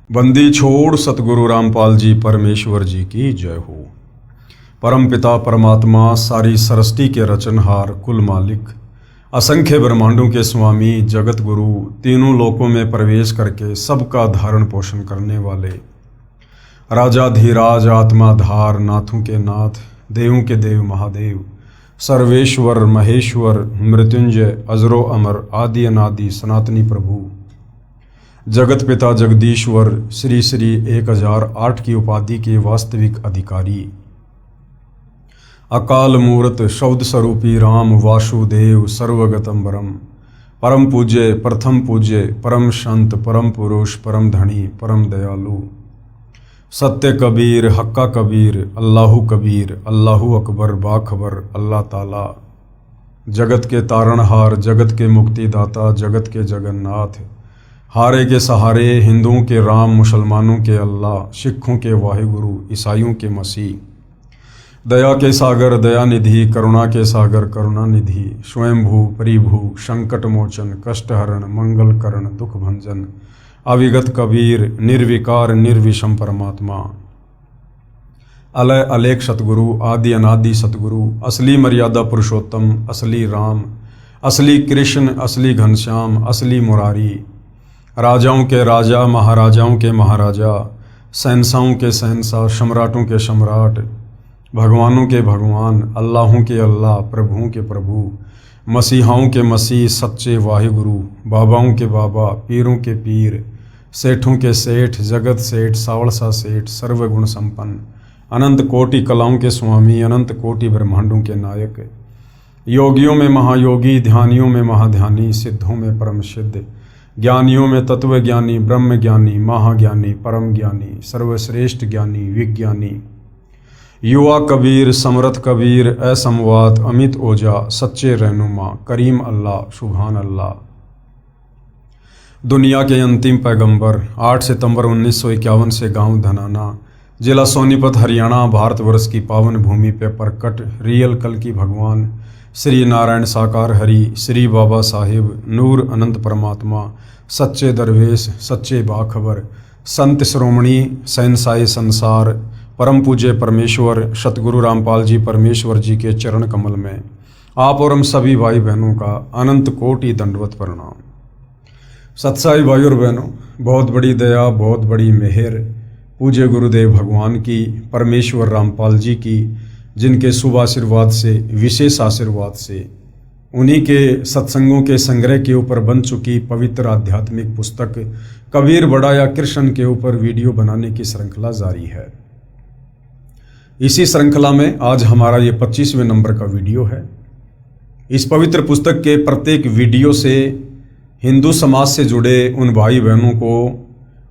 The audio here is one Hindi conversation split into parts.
बंदी छोड़ सतगुरु रामपाल जी परमेश्वर जी की जय हो। परम पिता परमात्मा सारी सृष्टि के रचनहार कुल मालिक असंख्य ब्रह्मांडों के स्वामी जगत गुरु तीनों लोकों में प्रवेश करके सबका धारण पोषण करने वाले राजाधिराज आत्माधार नाथों के नाथ देवों के देव महादेव सर्वेश्वर महेश्वर मृत्युंजय अजरो अमर आदि अनादि सनातनी प्रभु जगत पिता जगदीश्वर श्री श्री 1008 की उपाधि के वास्तविक अधिकारी अकाल मूर्त शब्द स्वरूपी राम वासुदेव सर्वगतम परम परम पूज्य प्रथम पूज्य परम संत परम पुरुष परम धनी परम दयालु सत्य कबीर हक्का कबीर अल्लाहु कबीर अल्लाहु अकबर बाखबर अल्लाह ताला जगत के तारणहार जगत के मुक्तिदाता जगत के जगन्नाथ हारे के सहारे हिंदुओं के राम मुसलमानों के अल्लाह सिखों के वाहिगुरु ईसाइयों के मसीह दया के सागर दया निधि करुणा के सागर करुणा निधि स्वयंभू परिभू संकट मोचन कष्ट हरण मंगल करण दुख भंजन अविगत कबीर निर्विकार निर्विषम परमात्मा अलय अलेख सतगुरु आदि अनादि सतगुरु असली मर्यादा पुरुषोत्तम असली राम असली कृष्ण असली घनश्याम असली मुरारी राजाओं के राजा महाराजाओं के महाराजा सहनसाओं के सहनसा सम्राटों के सम्राट भगवानों के भगवान अल्लाहों के अल्लाह प्रभुओं के प्रभु मसीहाओं के मसीह सच्चे वाहिगुरु बाबाओं के बाबा पीरों के पीर सेठों के सेठ जगत सेठ सावड़सा सेठ सर्वगुण संपन्न अनंत कोटि कलाओं के स्वामी अनंत कोटि ब्रह्मांडों के नायक योगियों में महायोगी ध्यानियों में महाध्यानी सिद्धों में परम सिद्ध ज्ञानियों में तत्व ज्ञानी ब्रह्म ज्ञानी महाज्ञानी परम ज्ञानी सर्वश्रेष्ठ ज्ञानी विज्ञानी युवा कबीर समरथ कबीर असमवात अमित ओजा सच्चे रहनुमा करीम अल्लाह सुभान अल्लाह दुनिया के अंतिम पैगंबर 8 सितंबर 1951 से गांव धनाना जिला सोनीपत हरियाणा भारतवर्ष की पावन भूमि पर प्रकट रियल कल की भगवान श्री नारायण साकार हरि श्री बाबा साहिब नूर अनंत परमात्मा सच्चे दरवेश सच्चे बाखबर संत श्रोमणी सहनसाई संसार परम पूज्य परमेश्वर सतगुरु रामपाल जी परमेश्वर जी के चरण कमल में आप और हम सभी भाई बहनों का अनंत कोटि दंडवत प्रणाम। सत्साई भाई और बहनों, बहुत बड़ी दया बहुत बड़ी मेहर पूज्य गुरुदेव भगवान की परमेश्वर रामपाल जी की जिनके शुभ आशीर्वाद से विशेष आशीर्वाद से उन्हीं के सत्संगों के संग्रह के ऊपर बन चुकी पवित्र आध्यात्मिक पुस्तक कबीर बड़ा या कृष्ण के ऊपर वीडियो बनाने की श्रृंखला जारी है। इसी श्रृंखला में आज हमारा ये 25वें नंबर का वीडियो है। इस पवित्र पुस्तक के प्रत्येक वीडियो से हिंदू समाज से जुड़े उन भाई बहनों को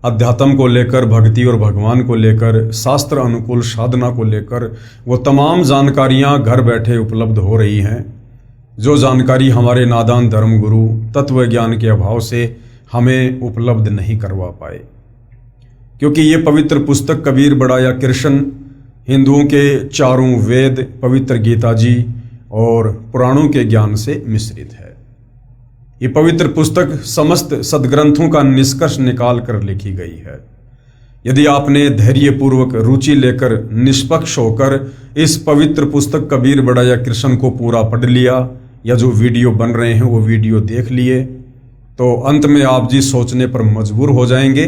अध्यात्म को लेकर भक्ति और भगवान को लेकर शास्त्र अनुकूल साधना को लेकर वो तमाम जानकारियां घर बैठे उपलब्ध हो रही हैं, जो जानकारी हमारे नादान धर्म गुरु तत्व ज्ञान के अभाव से हमें उपलब्ध नहीं करवा पाए। क्योंकि ये पवित्र पुस्तक कबीर बड़ा या कृष्ण हिंदुओं के चारों वेद पवित्र गीता जी और पुराणों के ज्ञान से मिश्रित है। ये पवित्र पुस्तक समस्त सदग्रंथों का निष्कर्ष निकाल कर लिखी गई है। यदि आपने धैर्यपूर्वक रुचि लेकर निष्पक्ष होकर इस पवित्र पुस्तक कबीर बड़ा या कृष्ण को पूरा पढ़ लिया या जो वीडियो बन रहे हैं वो वीडियो देख लिए, तो अंत में आप जी सोचने पर मजबूर हो जाएंगे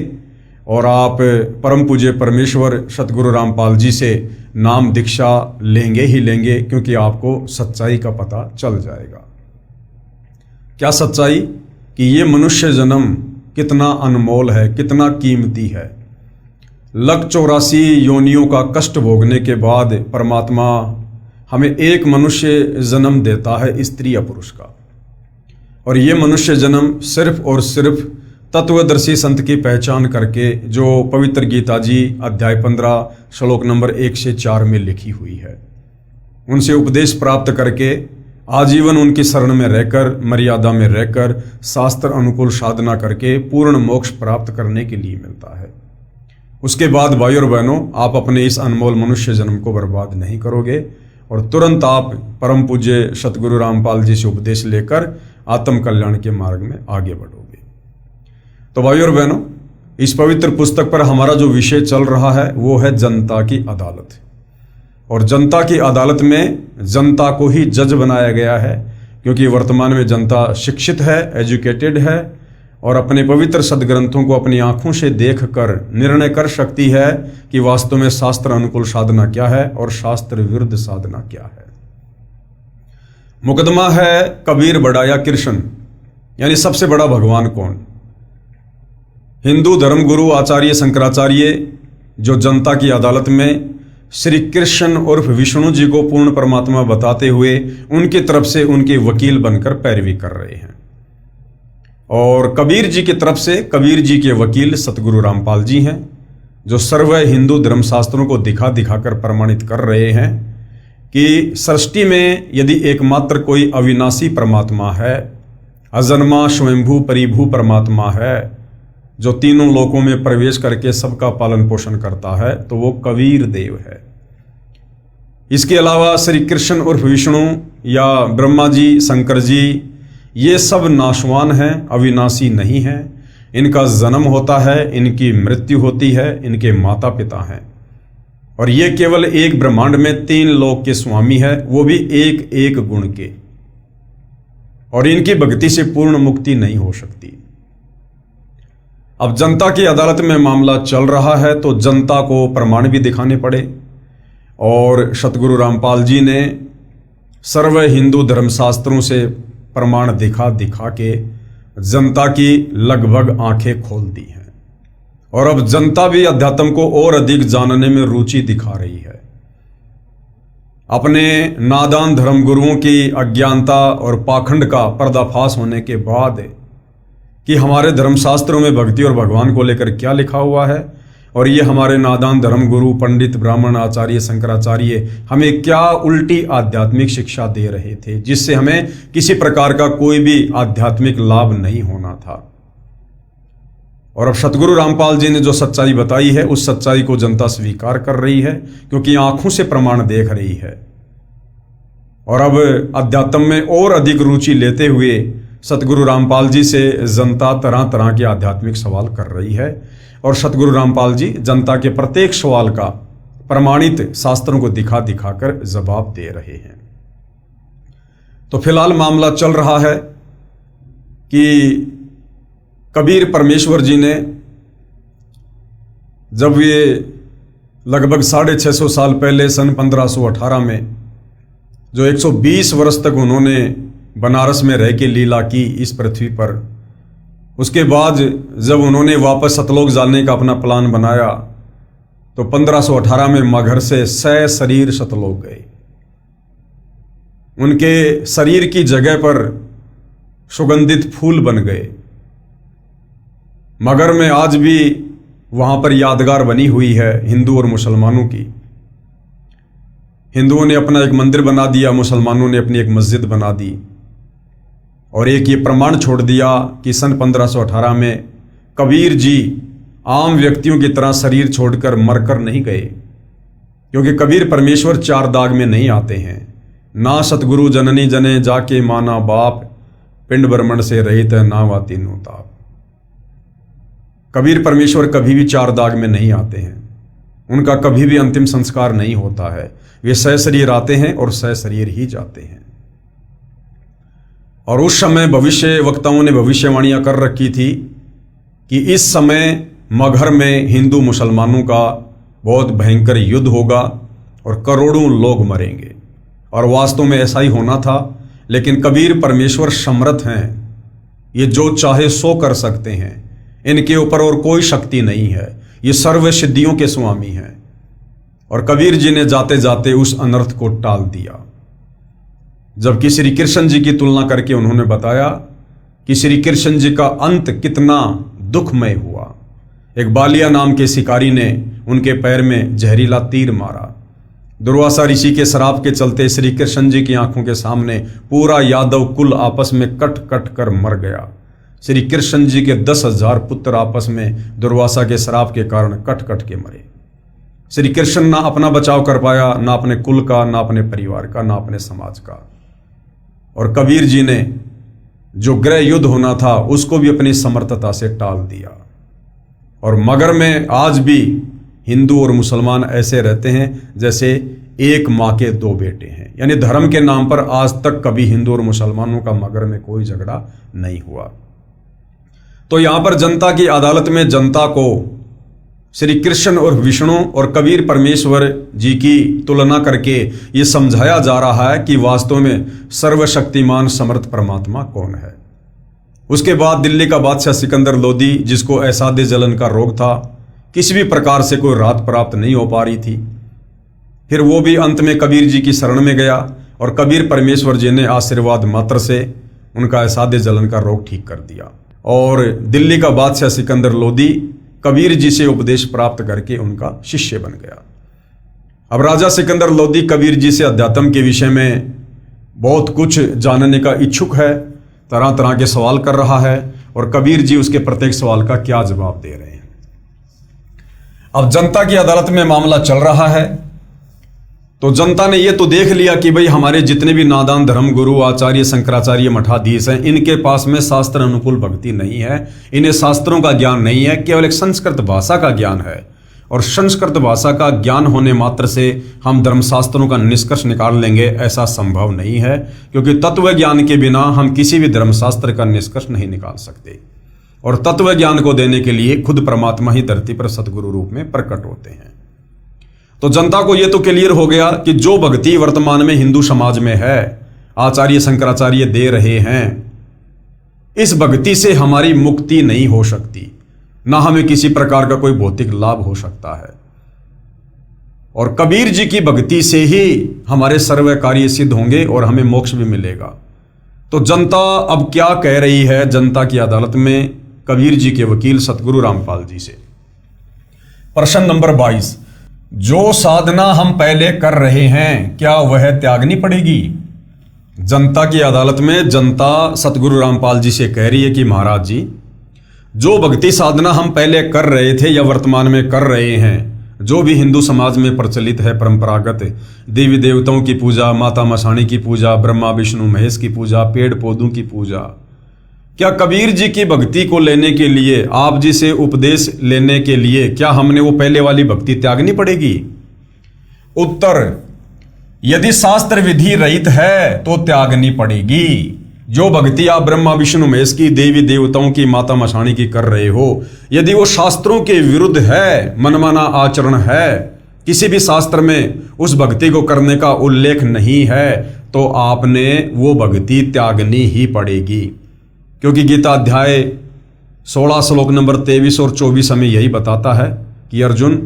और आप परम पूज्य परमेश्वर सतगुरु रामपाल जी से नाम दीक्षा लेंगे ही लेंगे, क्योंकि आपको सच्चाई का पता चल जाएगा। क्या सच्चाई? कि ये मनुष्य जन्म कितना अनमोल है, कितना कीमती है। 184 योनियों का कष्ट भोगने के बाद परमात्मा हमें एक मनुष्य जन्म देता है, स्त्री या पुरुष का, और ये मनुष्य जन्म सिर्फ और सिर्फ तत्वदर्शी संत की पहचान करके जो पवित्र गीता जी अध्याय 15 श्लोक नंबर 1 से 4 में लिखी हुई है, उनसे उपदेश प्राप्त करके आजीवन उनकी शरण में रहकर मर्यादा में रहकर शास्त्र अनुकूल साधना करके पूर्ण मोक्ष प्राप्त करने के लिए मिलता है। उसके बाद भाई और बहनों, आप अपने इस अनमोल मनुष्य जन्म को बर्बाद नहीं करोगे और तुरंत आप परम पूज्य सतगुरु रामपाल जी से उपदेश लेकर आत्म कल्याण के मार्ग में आगे बढ़ोगे। तो भाई और बहनों, इस पवित्र पुस्तक पर हमारा जो विषय चल रहा है वो है जनता की अदालत। और जनता की अदालत में जनता को ही जज बनाया गया है, क्योंकि वर्तमान में जनता शिक्षित है, एजुकेटेड है और अपने पवित्र सदग्रंथों को अपनी आंखों से देखकर निर्णय कर सकती है कि वास्तव में शास्त्र अनुकूल साधना क्या है और शास्त्र विरुद्ध साधना क्या है। मुकदमा है कबीर बड़ा या कृष्ण, यानी सबसे बड़ा भगवान कौन। हिंदू धर्मगुरु आचार्य शंकराचार्य जो जनता की अदालत में श्री कृष्ण उर्फ विष्णु जी को पूर्ण परमात्मा बताते हुए उनकी तरफ से उनके वकील बनकर पैरवी कर रहे हैं, और कबीर जी की तरफ से कबीर जी के वकील सतगुरु रामपाल जी हैं, जो सर्व हिंदू धर्मशास्त्रों को दिखा दिखाकर प्रमाणित कर रहे हैं कि सृष्टि में यदि एकमात्र कोई अविनाशी परमात्मा है, अजन्मा स्वयंभू परिभू परमात्मा है, जो तीनों लोकों में प्रवेश करके सबका पालन पोषण करता है, तो वो कबीर देव है। इसके अलावा श्री कृष्ण उर्फ विष्णु या ब्रह्मा जी, शंकर जी, ये सब नाशवान हैं, अविनाशी नहीं हैं। इनका जन्म होता है, इनकी मृत्यु होती है, इनके माता पिता हैं, और ये केवल एक ब्रह्मांड में 3 लोक के स्वामी है, वो भी एक एक गुण के, और इनकी भक्ति से पूर्ण मुक्ति नहीं हो सकती। अब जनता की अदालत में मामला चल रहा है, तो जनता को प्रमाण भी दिखाने पड़े, और सतगुरु रामपाल जी ने सर्व हिंदू धर्मशास्त्रों से प्रमाण दिखा दिखा के जनता की लगभग आंखें खोल दी हैं, और अब जनता भी अध्यात्म को और अधिक जानने में रुचि दिखा रही है। अपने नादान धर्मगुरुओं की अज्ञानता और पाखंड का पर्दाफाश होने के बाद कि हमारे धर्मशास्त्रों में भक्ति और भगवान को लेकर क्या लिखा हुआ है, और ये हमारे नादान धर्मगुरु पंडित ब्राह्मण आचार्य शंकराचार्य हमें क्या उल्टी आध्यात्मिक शिक्षा दे रहे थे, जिससे हमें किसी प्रकार का कोई भी आध्यात्मिक लाभ नहीं होना था। और अब सतगुरु रामपाल जी ने जो सच्चाई बताई है, उस सच्चाई को जनता स्वीकार कर रही है, क्योंकि आंखों से प्रमाण देख रही है। और अब अध्यात्म में और अधिक रुचि लेते हुए सतगुरु रामपाल जी से जनता तरह तरह के आध्यात्मिक सवाल कर रही है, और सतगुरु रामपाल जी जनता के प्रत्येक सवाल का प्रमाणित शास्त्रों को दिखा दिखाकर जवाब दे रहे हैं। तो फिलहाल मामला चल रहा है कि कबीर परमेश्वर जी ने जब ये लगभग 650 साल पहले सन 1518 में जो 120 वर्ष तक उन्होंने बनारस में रह के लीला की इस पृथ्वी पर, उसके बाद जब उन्होंने वापस सतलोक जाने का अपना प्लान बनाया, तो 1518 में मगहर से सशरीर सतलोक गए। उनके शरीर की जगह पर सुगंधित फूल बन गए। मगहर में आज भी वहां पर यादगार बनी हुई है हिंदू और मुसलमानों की। हिंदुओं ने अपना एक मंदिर बना दिया, मुसलमानों ने अपनी एक मस्जिद बना दी, और एक ये प्रमाण छोड़ दिया कि सन 1518 में कबीर जी आम व्यक्तियों की तरह शरीर छोड़कर मरकर नहीं गए, क्योंकि कबीर परमेश्वर 4 दाग में नहीं आते हैं। ना सतगुरु जननी जने जाके माना बाप, पिंड ब्रह्मण से रहित है ना वाती नो ताप। कबीर परमेश्वर कभी भी 4 दाग में नहीं आते हैं, उनका कभी भी अंतिम संस्कार नहीं होता है। वे सशरीर आते हैं और सशरीर ही जाते हैं। और उस समय भविष्य वक्ताओं ने भविष्यवाणियां कर रखी थी कि इस समय मगहर में हिंदू मुसलमानों का बहुत भयंकर युद्ध होगा और करोड़ों लोग मरेंगे, और वास्तव में ऐसा ही होना था। लेकिन कबीर परमेश्वर समर्थ हैं, ये जो चाहे सो कर सकते हैं, इनके ऊपर और कोई शक्ति नहीं है, ये सर्व सिद्धियों के स्वामी हैं। और कबीर जी ने जाते जाते उस अनर्थ को टाल दिया, जबकि श्री कृष्ण जी की तुलना करके उन्होंने बताया कि श्री कृष्ण जी का अंत कितना दुखमय हुआ। एक बालिया नाम के शिकारी ने उनके पैर में जहरीला तीर मारा। दुर्वासा ऋषि के श्राप के चलते श्री कृष्ण जी की आंखों के सामने पूरा यादव कुल आपस में कट कट कर मर गया। श्री कृष्ण जी के 10,000 पुत्र आपस में दुर्वासा के श्राप के कारण कट कट के मरे। श्री कृष्ण ना अपना बचाव कर पाया, ना अपने कुल का, ना अपने परिवार का, ना अपने समाज का। और कबीर जी ने जो गृह युद्ध होना था उसको भी अपनी समर्थता से टाल दिया। और मगर में आज भी हिंदू और मुसलमान ऐसे रहते हैं जैसे एक माँ के दो बेटे हैं। यानी धर्म के नाम पर आज तक कभी हिंदू और मुसलमानों का मगर में कोई झगड़ा नहीं हुआ। तो यहां पर जनता की अदालत में जनता को श्री कृष्ण और विष्णु और कबीर परमेश्वर जी की तुलना करके ये समझाया जा रहा है कि वास्तव में सर्वशक्तिमान समर्थ परमात्मा कौन है। उसके बाद दिल्ली का बादशाह सिकंदर लोदी, जिसको असाध्य जलन का रोग था, किसी भी प्रकार से कोई राहत प्राप्त नहीं हो पा रही थी, फिर वो भी अंत में कबीर जी की शरण में गया और कबीर परमेश्वर जी ने आशीर्वाद मात्र से उनका असाध्य जलन का रोग ठीक कर दिया। और दिल्ली का बादशाह सिकंदर लोदी कबीर जी से उपदेश प्राप्त करके उनका शिष्य बन गया। अब राजा सिकंदर लोदी कबीर जी से अध्यात्म के विषय में बहुत कुछ जानने का इच्छुक है, तरह तरह के सवाल कर रहा है और कबीर जी उसके प्रत्येक सवाल का क्या जवाब दे रहे हैं। अब जनता की अदालत में मामला चल रहा है, तो जनता ने यह तो देख लिया कि भाई हमारे जितने भी नादान धर्म गुरु आचार्य शंकराचार्य मठाधीश हैं, इनके पास में शास्त्र अनुकूल भक्ति नहीं है, इन्हें शास्त्रों का ज्ञान नहीं है, केवल एक संस्कृत भाषा का ज्ञान है। और संस्कृत भाषा का ज्ञान होने मात्र से हम धर्मशास्त्रों का निष्कर्ष निकाल लेंगे, ऐसा संभव नहीं है, क्योंकि तत्व ज्ञान के बिना हम किसी भी धर्मशास्त्र का निष्कर्ष नहीं निकाल सकते। और तत्व ज्ञान को देने के लिए खुद परमात्मा ही धरती पर सतगुरु रूप में प्रकट होते हैं। तो जनता को यह तो क्लियर हो गया कि जो भक्ति वर्तमान में हिंदू समाज में है, आचार्य शंकराचार्य दे रहे हैं, इस भक्ति से हमारी मुक्ति नहीं हो सकती, ना हमें किसी प्रकार का कोई भौतिक लाभ हो सकता है। और कबीर जी की भक्ति से ही हमारे सर्व कार्य सिद्ध होंगे और हमें मोक्ष भी मिलेगा। तो जनता अब क्या कह रही है जनता की अदालत में कबीर जी के वकील सतगुरु रामपाल जी से। प्रश्न नंबर 22, जो साधना हम पहले कर रहे हैं क्या वह त्यागनी पड़ेगी? जनता की अदालत में जनता सतगुरु रामपाल जी से कह रही है कि महाराज जी, जो भक्ति साधना हम पहले कर रहे थे या वर्तमान में कर रहे हैं, जो भी हिंदू समाज में प्रचलित है परंपरागत, देवी देवताओं की पूजा, माता मसाणी की पूजा, ब्रह्मा विष्णु महेश की पूजा, पेड़ पौधों की पूजा, क्या कबीर जी की भक्ति को लेने के लिए, आप जी से उपदेश लेने के लिए, क्या हमने वो पहले वाली भक्ति त्यागनी पड़ेगी? उत्तर, यदि शास्त्र विधि रहित है तो त्यागनी पड़ेगी। जो भक्ति आप ब्रह्मा विष्णु महेश की, देवी देवताओं की, माता मसाणी की कर रहे हो, यदि वो शास्त्रों के विरुद्ध है, मनमाना आचरण है, किसी भी शास्त्र में उस भक्ति को करने का उल्लेख नहीं है, तो आपने वो भक्ति त्यागनी ही पड़ेगी। क्योंकि गीता अध्याय 16 श्लोक नंबर 23 और 24 हमें यही बताता है कि अर्जुन,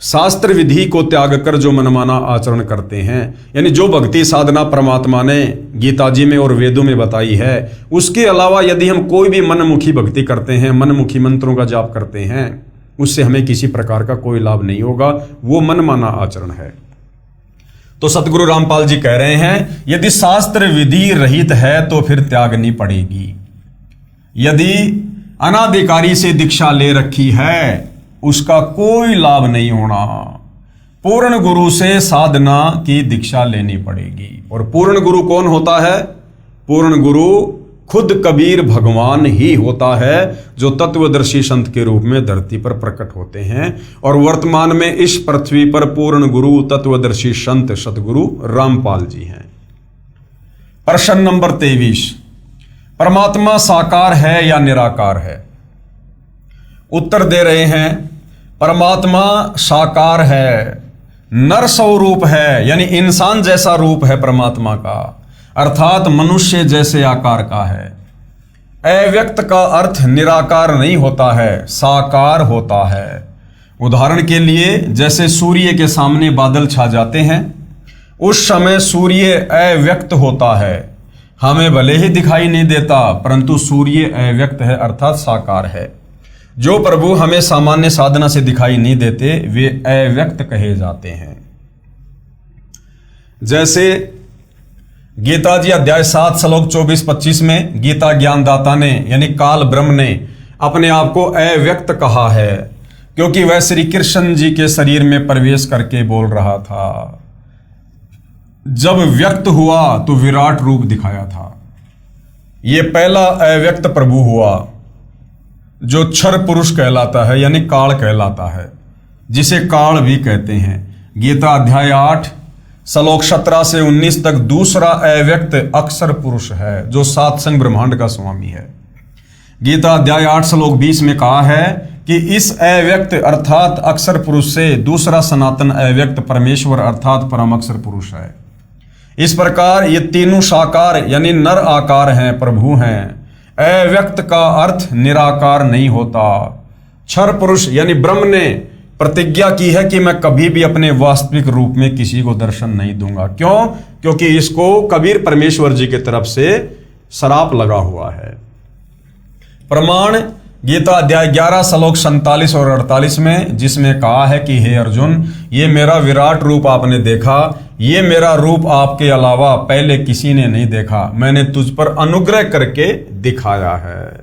शास्त्र विधि को त्याग कर जो मनमाना आचरण करते हैं, यानी जो भक्ति साधना परमात्मा ने गीता जी में और वेदों में बताई है, उसके अलावा यदि हम कोई भी मनमुखी भक्ति करते हैं, मनमुखी मंत्रों का जाप करते हैं, उससे हमें किसी प्रकार का कोई लाभ नहीं होगा, वो मनमाना आचरण है। तो सतगुरु रामपाल जी कह रहे हैं, यदि शास्त्र विधि रहित है तो फिर त्यागनी पड़ेगी। यदि अनाधिकारी से दीक्षा ले रखी है, उसका कोई लाभ नहीं होना, पूर्ण गुरु से साधना की दीक्षा लेनी पड़ेगी। और पूर्ण गुरु कौन होता है? पूर्ण गुरु खुद कबीर भगवान ही होता है, जो तत्वदर्शी संत के रूप में धरती पर प्रकट होते हैं। और वर्तमान में इस पृथ्वी पर पूर्ण गुरु तत्वदर्शी संत सतगुरु रामपाल जी हैं। प्रश्न नंबर 23, परमात्मा साकार है या निराकार है? उत्तर दे रहे हैं, परमात्मा साकार है, नर स्वरूप है, यानी इंसान जैसा रूप है परमात्मा का, अर्थात मनुष्य जैसे आकार का है। अव्यक्त का अर्थ निराकार नहीं होता है, साकार होता है। उदाहरण के लिए, जैसे सूर्य के सामने बादल छा जाते हैं, उस समय सूर्य अव्यक्त होता है, हमें भले ही दिखाई नहीं देता, परंतु सूर्य अव्यक्त है अर्थात साकार है। जो प्रभु हमें सामान्य साधना से दिखाई नहीं देते, वे अव्यक्त कहे जाते हैं। जैसे गीता जी अध्याय 7 श्लोक 24-25 में गीता ज्ञानदाता ने यानी काल ब्रह्म ने अपने आप को अव्यक्त कहा है, क्योंकि वह श्री कृष्ण जी के शरीर में प्रवेश करके बोल रहा था। जब व्यक्त हुआ तो विराट रूप दिखाया था। यह पहला अव्यक्त प्रभु हुआ। जो क्षर पुरुष कहलाता है यानी काल कहलाता है, जिसे काल भी कहते हैं। गीता अध्याय 8 श्लोक 17 से 19 तक दूसरा अव्यक्त अक्षर पुरुष है जो सात संग ब्रह्मांड का स्वामी है। गीता अध्याय 8 श्लोक 20 में कहा है कि इस अव्यक्त अर्थात अक्षर पुरुष से दूसरा सनातन अव्यक्त परमेश्वर अर्थात परम अक्षर पुरुष है। इस प्रकार ये तीनों साकार यानी नर आकार हैं, प्रभु हैं। अव्यक्त का अर्थ निराकार नहीं होता। क्षर पुरुष यानी ब्रह्म ने प्रतिज्ञा की है कि मैं कभी भी अपने वास्तविक रूप में किसी को दर्शन नहीं दूंगा। क्यों? क्योंकि इसको कबीर परमेश्वर जी की तरफ से श्राप लगा हुआ है। प्रमाण गीता अध्याय 11 श्लोक 47 और 48 में, जिसमें कहा है कि हे अर्जुन, ये मेरा विराट रूप आपने देखा, ये मेरा रूप आपके अलावा पहले किसी ने नहीं देखा, मैंने तुझ पर अनुग्रह करके दिखाया है।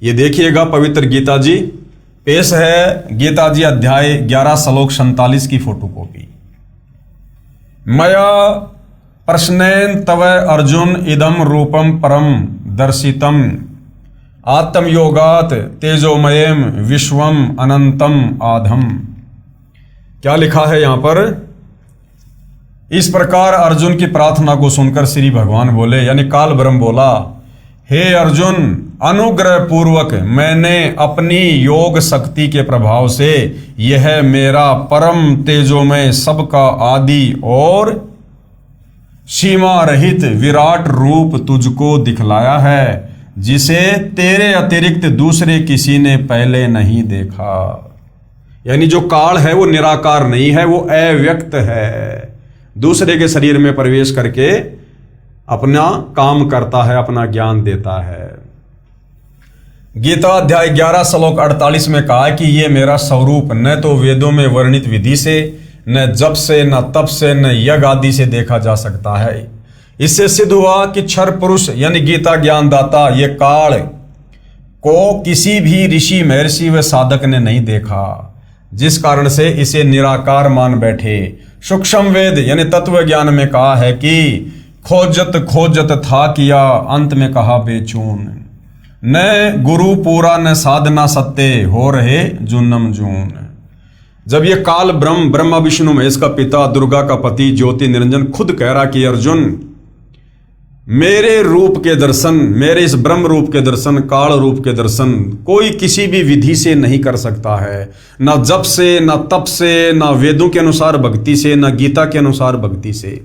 ये देखिएगा पवित्र गीता जी पेश है। गीता जी अध्याय 11 श्लोक 47 की फोटोकॉपी। मया प्रश्नेन तव अर्जुन इदम रूपम परम दर्शितम आत्मयोगात तेजोमयम विश्वम अनंतम आधम। क्या लिखा है यहां पर? इस प्रकार अर्जुन की प्रार्थना को सुनकर श्री भगवान बोले यानी काल ब्रह्म बोला, हे अर्जुन, अनुग्रह पूर्वक मैंने अपनी योग शक्ति के प्रभाव से यह मेरा परम तेजोमय सबका आदि और सीमा रहित विराट रूप तुझको दिखलाया है, जिसे तेरे अतिरिक्त दूसरे किसी ने पहले नहीं देखा। यानी जो काल है वो निराकार नहीं है, वो अव्यक्त है, दूसरे के शरीर में प्रवेश करके अपना काम करता है, अपना ज्ञान देता है। गीता अध्याय 11 श्लोक 48 में कहा कि ये मेरा स्वरूप न तो वेदों में वर्णित विधि से, न जप से, न तप से, न यज्ञ आदि से देखा जा सकता है। इससे सिद्ध हुआ कि क्षर पुरुष यानी गीता ज्ञानदाता ये काल को किसी भी ऋषि, महर्षि व साधक ने नहीं देखा, जिस कारण से इसे निराकार मान बैठे। सूक्ष्म वेद यानी तत्व ज्ञान में कहा है कि खोजत खोजत था किया, अंत में कहा बेचून, न गुरु पूरा न साधना सत्य, हो रहे जूनम जून। जब ये काल ब्रह्म, ब्रह्मा विष्णु महेश का पिता, दुर्गा का पति, ज्योति निरंजन खुद कह रहा कि अर्जुन, मेरे रूप के दर्शन, मेरे इस ब्रह्म रूप के दर्शन, काल रूप के दर्शन कोई किसी भी विधि से नहीं कर सकता है, ना जप से, ना तप से, ना वेदों के अनुसार भक्ति से, ना गीता के अनुसार भक्ति से।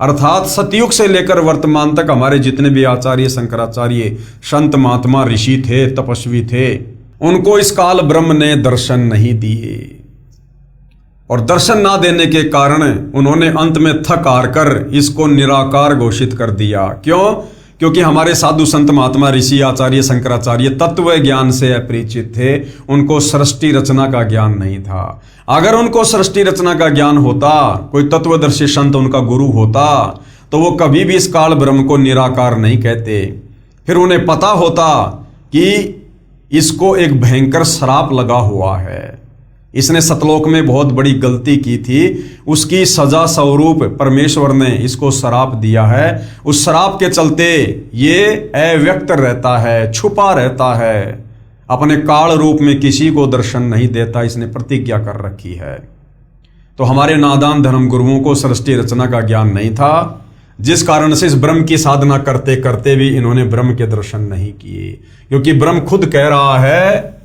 अर्थात सतयुग से लेकर वर्तमान तक हमारे जितने भी आचार्य, शंकराचार्य, संत महात्मा, ऋषि थे, तपस्वी थे, उनको इस काल ब्रह्म ने दर्शन नहीं दिए। और दर्शन ना देने के कारण उन्होंने अंत में थक हार कर इसको निराकार घोषित कर दिया। क्यों? क्योंकि हमारे साधु संत महात्मा, ऋषि, आचार्य, शंकराचार्य तत्व ज्ञान से अपरिचित थे, उनको सृष्टि रचना का ज्ञान नहीं था। अगर उनको सृष्टि रचना का ज्ञान होता, कोई तत्वदर्शी संत उनका गुरु होता, तो वो कभी भी इस काल ब्रह्म को निराकार नहीं कहते। फिर उन्हें पता होता कि इसको एक भयंकर श्राप लगा हुआ है, इसने सतलोक में बहुत बड़ी गलती की थी, उसकी सजा स्वरूप परमेश्वर ने इसको श्राप दिया है। उस श्राप के चलते ये अव्यक्त रहता है, छुपा रहता है, अपने काल रूप में किसी को दर्शन नहीं देता, इसने प्रतिज्ञा कर रखी है। तो हमारे नादान धर्म गुरुओं को सृष्टि रचना का ज्ञान नहीं था, जिस कारण से इस ब्रह्म की साधना करते करते भी इन्होंने ब्रह्म के दर्शन नहीं किए। क्योंकि ब्रह्म खुद कह रहा है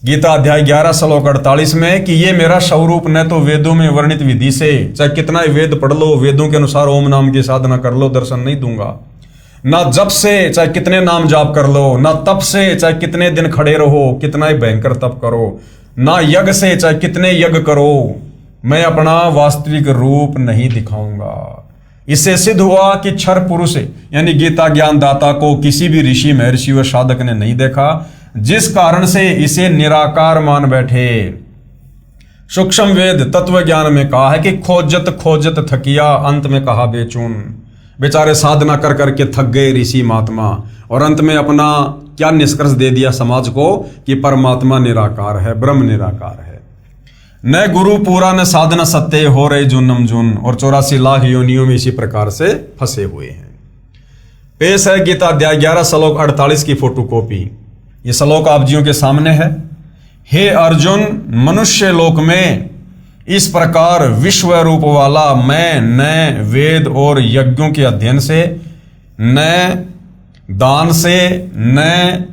गीता अध्याय 11 श्लोक 48 में कि ये मेरा स्वरूप न तो वेदों में वर्णित विधि से, चाहे कितना ही वेद पढ़ लो, वेदों के अनुसार ओम नाम की साधना कर लो, दर्शन नहीं दूंगा। ना जप से, चाहे कितने नाम जाप कर लो, ना तप से, चाहे कितने दिन खड़े रहो, कितना ही भयंकर तप करो, ना यज्ञ से, चाहे कितने यज्ञ करो, मैं अपना वास्तविक रूप नहीं दिखाऊंगा। इससे सिद्ध हुआ कि क्षर पुरुष यानी गीता ज्ञानदाता को किसी भी ऋषि, महर्षि व साधक ने नहीं देखा, जिस कारण से इसे निराकार मान बैठे। सूक्ष्म वेद तत्व ज्ञान में कहा है कि खोजत खोजत थकिया, अंत में कहा बेचून। बेचारे साधना कर करके थक गए ऋषि महात्मा, और अंत में अपना क्या निष्कर्ष दे दिया समाज को कि परमात्मा निराकार है, ब्रह्म निराकार है। न गुरु पूरा न साधना सत्य, हो रहे जूनम जून, और 84 लाख योनियों में इसी प्रकार से फंसे हुए हैं। पेश है गीता अध्याय 11 श्लोक 48 की फोटोकॉपी। ये श्लोक आप जियों के सामने है। हे अर्जुन, मनुष्य लोक में इस प्रकार विश्व रूप वाला मैं न वेद और यज्ञों के अध्ययन से, न दान से, न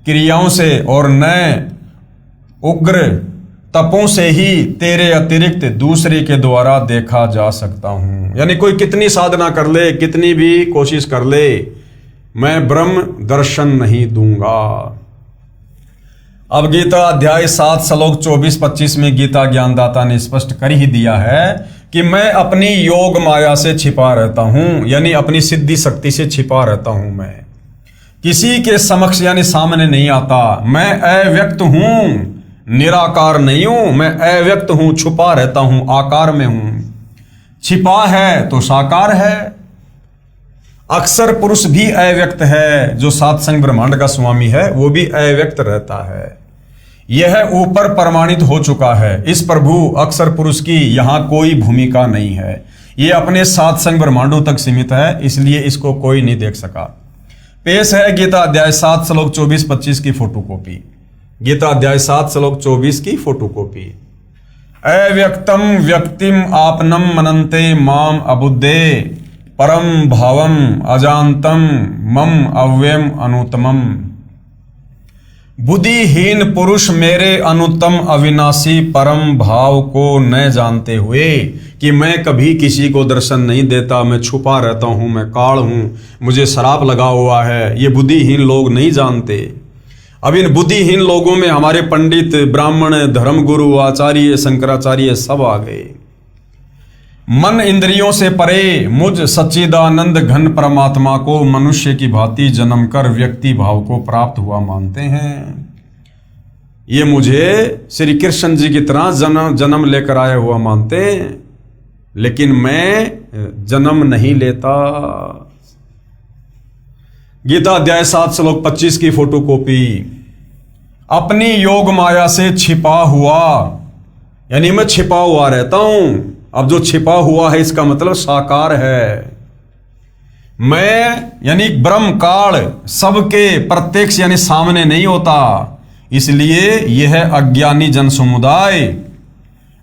क्रियाओं से और न उग्र तपों से ही तेरे अतिरिक्त दूसरे के द्वारा देखा जा सकता हूं। यानी कोई कितनी साधना कर ले, कितनी भी कोशिश कर ले, मैं ब्रह्म दर्शन नहीं दूंगा। अब गीता अध्याय 7 श्लोक 24-25 में गीता ज्ञानदाता ने स्पष्ट कर ही दिया है कि मैं अपनी योग माया से छिपा रहता हूं, यानी अपनी सिद्धि शक्ति से छिपा रहता हूं। मैं किसी के समक्ष यानी सामने नहीं आता। मैं अव्यक्त हूं, निराकार नहीं हूं। मैं अव्यक्त हूं, छुपा रहता हूं, आकार में हूं। छिपा है तो साकार है। अक्षर पुरुष भी अव्यक्त है। जो सात संग ब्रह्मांड का स्वामी है वो भी अव्यक्त रहता है। यह ऊपर प्रमाणित हो चुका है। इस प्रभु अक्षर पुरुष की यहां कोई भूमिका नहीं है। ये अपने सात संग ब्रह्मांडों तक सीमित है, इसलिए इसको कोई नहीं देख सका। पेश है गीता अध्याय 7 श्लोक 24-25 की फोटोकॉपी। गीता अध्याय 7 श्लोक 24 की फोटोकॉपी। अव्यक्तम व्यक्तिम आपनम मनन्ते माम अबुद्धे परम भावम अजानतम मम अव्ययम अनुत्तमम। बुद्धिहीन पुरुष मेरे अनुत्तम अविनाशी परम भाव को न जानते हुए कि मैं कभी किसी को दर्शन नहीं देता, मैं छुपा रहता हूं, मैं काल हूं, मुझे श्राप लगा हुआ है, ये बुद्धिहीन लोग नहीं जानते। अब इन बुद्धिहीन लोगों में हमारे पंडित, ब्राह्मण, धर्मगुरु, आचार्य, शंकराचार्य सब आ गए। मन इंद्रियों से परे मुझ सच्चिदानंद घन परमात्मा को मनुष्य की भांति जन्म कर व्यक्ति भाव को प्राप्त हुआ मानते हैं। ये मुझे श्री कृष्ण जी की तरह जन्म लेकर आया हुआ मानते हैं, लेकिन मैं जन्म नहीं लेता। गीता अध्याय 7 श्लोक 25 की फोटोकॉपी। अपनी योग माया से छिपा हुआ, यानी मैं छिपा हुआ रहता हूं। अब जो छिपा हुआ है इसका मतलब साकार है। मैं यानी ब्रह्म काल सबके प्रत्यक्ष यानी सामने नहीं होता, इसलिए यह अज्ञानी जन समुदाय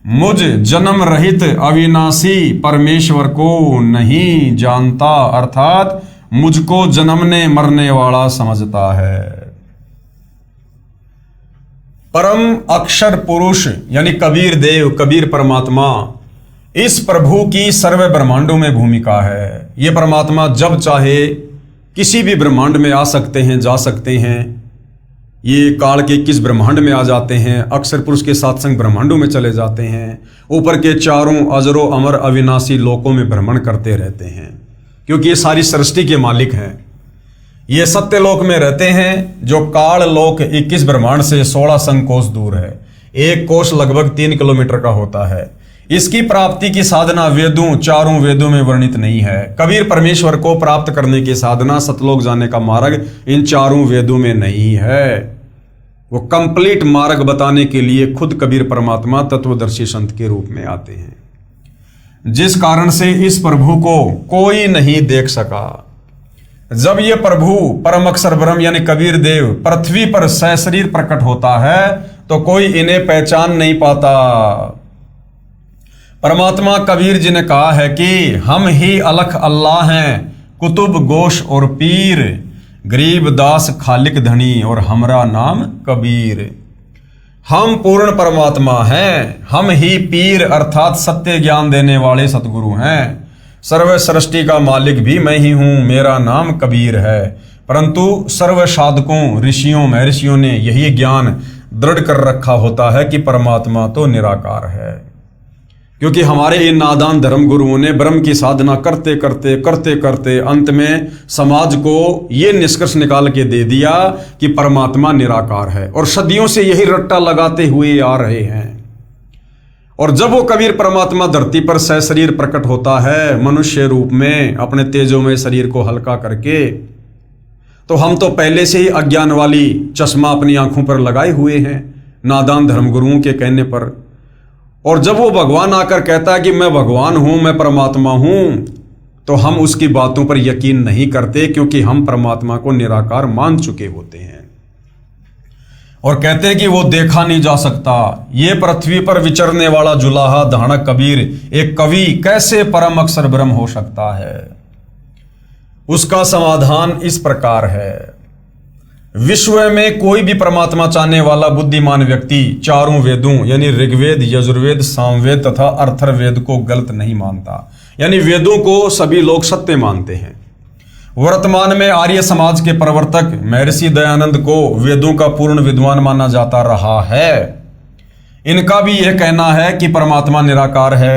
मुझ जन्म रहित अविनाशी परमेश्वर को नहीं जानता, अर्थात मुझको जन्मने मरने वाला समझता है। परम अक्षर पुरुष यानी कबीर देव, कबीर परमात्मा, इस प्रभु की सर्व ब्रह्मांडों में भूमिका है। ये परमात्मा जब चाहे किसी भी ब्रह्मांड में आ सकते हैं, जा सकते हैं। ये काल के किस ब्रह्मांड में आ जाते हैं, अक्षर पुरुष के साथ संग ब्रह्मांडों में चले जाते हैं। ऊपर के चारों अजरो अमर अविनाशी लोकों में भ्रमण करते रहते हैं, क्योंकि ये सारी सृष्टि के मालिक हैं। ये सत्य लोक में रहते हैं, जो काल लोक 21 ब्रह्मांड से 16 संग कोस दूर है। एक कोस लगभग 3 किलोमीटर का होता है। इसकी प्राप्ति की साधना वेदों, चारों वेदों में वर्णित नहीं है। कबीर परमेश्वर को प्राप्त करने की साधना, सतलोक जाने का मार्ग इन चारों वेदों में नहीं है। वो कंप्लीट मार्ग बताने के लिए खुद कबीर परमात्मा तत्वदर्शी संत के रूप में आते हैं, जिस कारण से इस प्रभु को कोई नहीं देख सका। जब ये प्रभु परम अक्षर ब्रह्म यानी कबीर देव पृथ्वी पर सशरीर प्रकट होता है तो कोई इन्हें पहचान नहीं पाता। परमात्मा कबीर जी ने कहा है कि हम ही अलख अल्लाह हैं, कुतुब गोश और पीर, गरीब दास खालिक धनी और हमरा नाम कबीर। हम पूर्ण परमात्मा हैं, हम ही पीर अर्थात सत्य ज्ञान देने वाले सतगुरु हैं। सर्व सृष्टि का मालिक भी मैं ही हूं, मेरा नाम कबीर है। परंतु सर्व साधकों, ऋषियों, महर्षियों ने यही ज्ञान दृढ़ कर रखा होता है कि परमात्मा तो निराकार है, क्योंकि हमारे इन नादान धर्म गुरुओं ने ब्रह्म की साधना करते करते अंत में समाज को ये निष्कर्ष निकाल के दे दिया कि परमात्मा निराकार है, और सदियों से यही रट्टा लगाते हुए आ रहे हैं। और जब वो कबीर परमात्मा धरती पर सशरीर प्रकट होता है मनुष्य रूप में अपने तेजोमय शरीर को हल्का करके, तो हम तो पहले से ही अज्ञान वाली चश्मा अपनी आंखों पर लगाए हुए हैं नादान धर्मगुरुओं के कहने पर। और जब वो भगवान आकर कहता है कि मैं भगवान हूं, मैं परमात्मा हूं, तो हम उसकी बातों पर यकीन नहीं करते, क्योंकि हम परमात्मा को निराकार मान चुके होते हैं। और कहते हैं कि वो देखा नहीं जा सकता। ये पृथ्वी पर विचरने वाला जुलाहा धानक कबीर एक कवि कैसे परम अक्षर ब्रह्म हो सकता है? उसका समाधान इस प्रकार है। विश्व में कोई भी परमात्मा चाहने वाला बुद्धिमान व्यक्ति चारों वेदों यानी ऋग्वेद, यजुर्वेद, सामवेद तथा अथर्ववेद को गलत नहीं मानता। यानी वेदों को सभी लोग सत्य मानते हैं। वर्तमान में आर्य समाज के प्रवर्तक महर्षि दयानंद को वेदों का पूर्ण विद्वान माना जाता रहा है। इनका भी यह कहना है कि परमात्मा निराकार है।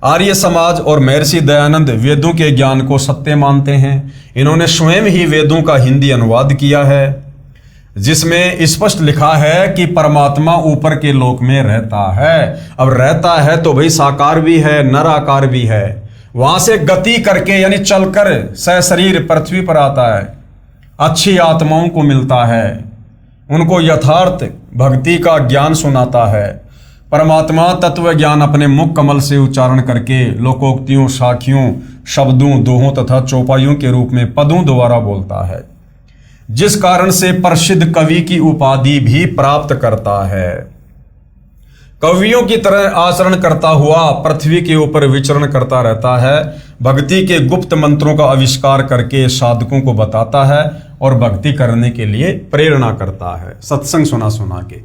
आर्य समाज और महर्षि दयानंद वेदों के ज्ञान को सत्य मानते हैं। इन्होंने स्वयं ही वेदों का हिंदी अनुवाद किया है, जिसमें स्पष्ट लिखा है कि परमात्मा ऊपर के लोक में रहता है। अब रहता है तो भाई साकार भी है, नराकार भी है। वहां से गति करके यानी चलकर सशरीर पृथ्वी पर आता है। अच्छी आत्माओं को मिलता है, उनको यथार्थ भक्ति का ज्ञान सुनाता है। परमात्मा तत्व ज्ञान अपने मुख कमल से उच्चारण करके लोकोक्तियों, साखियों, शब्दों, दोहों तथा चौपाइयों के रूप में पदों द्वारा बोलता है, जिस कारण से प्रसिद्ध कवि की उपाधि भी प्राप्त करता है। कवियों की तरह आचरण करता हुआ पृथ्वी के ऊपर विचरण करता रहता है। भक्ति के गुप्त मंत्रों का आविष्कार करके साधकों को बताता है और भक्ति करने के लिए प्रेरणा करता है, सत्संग सुना के।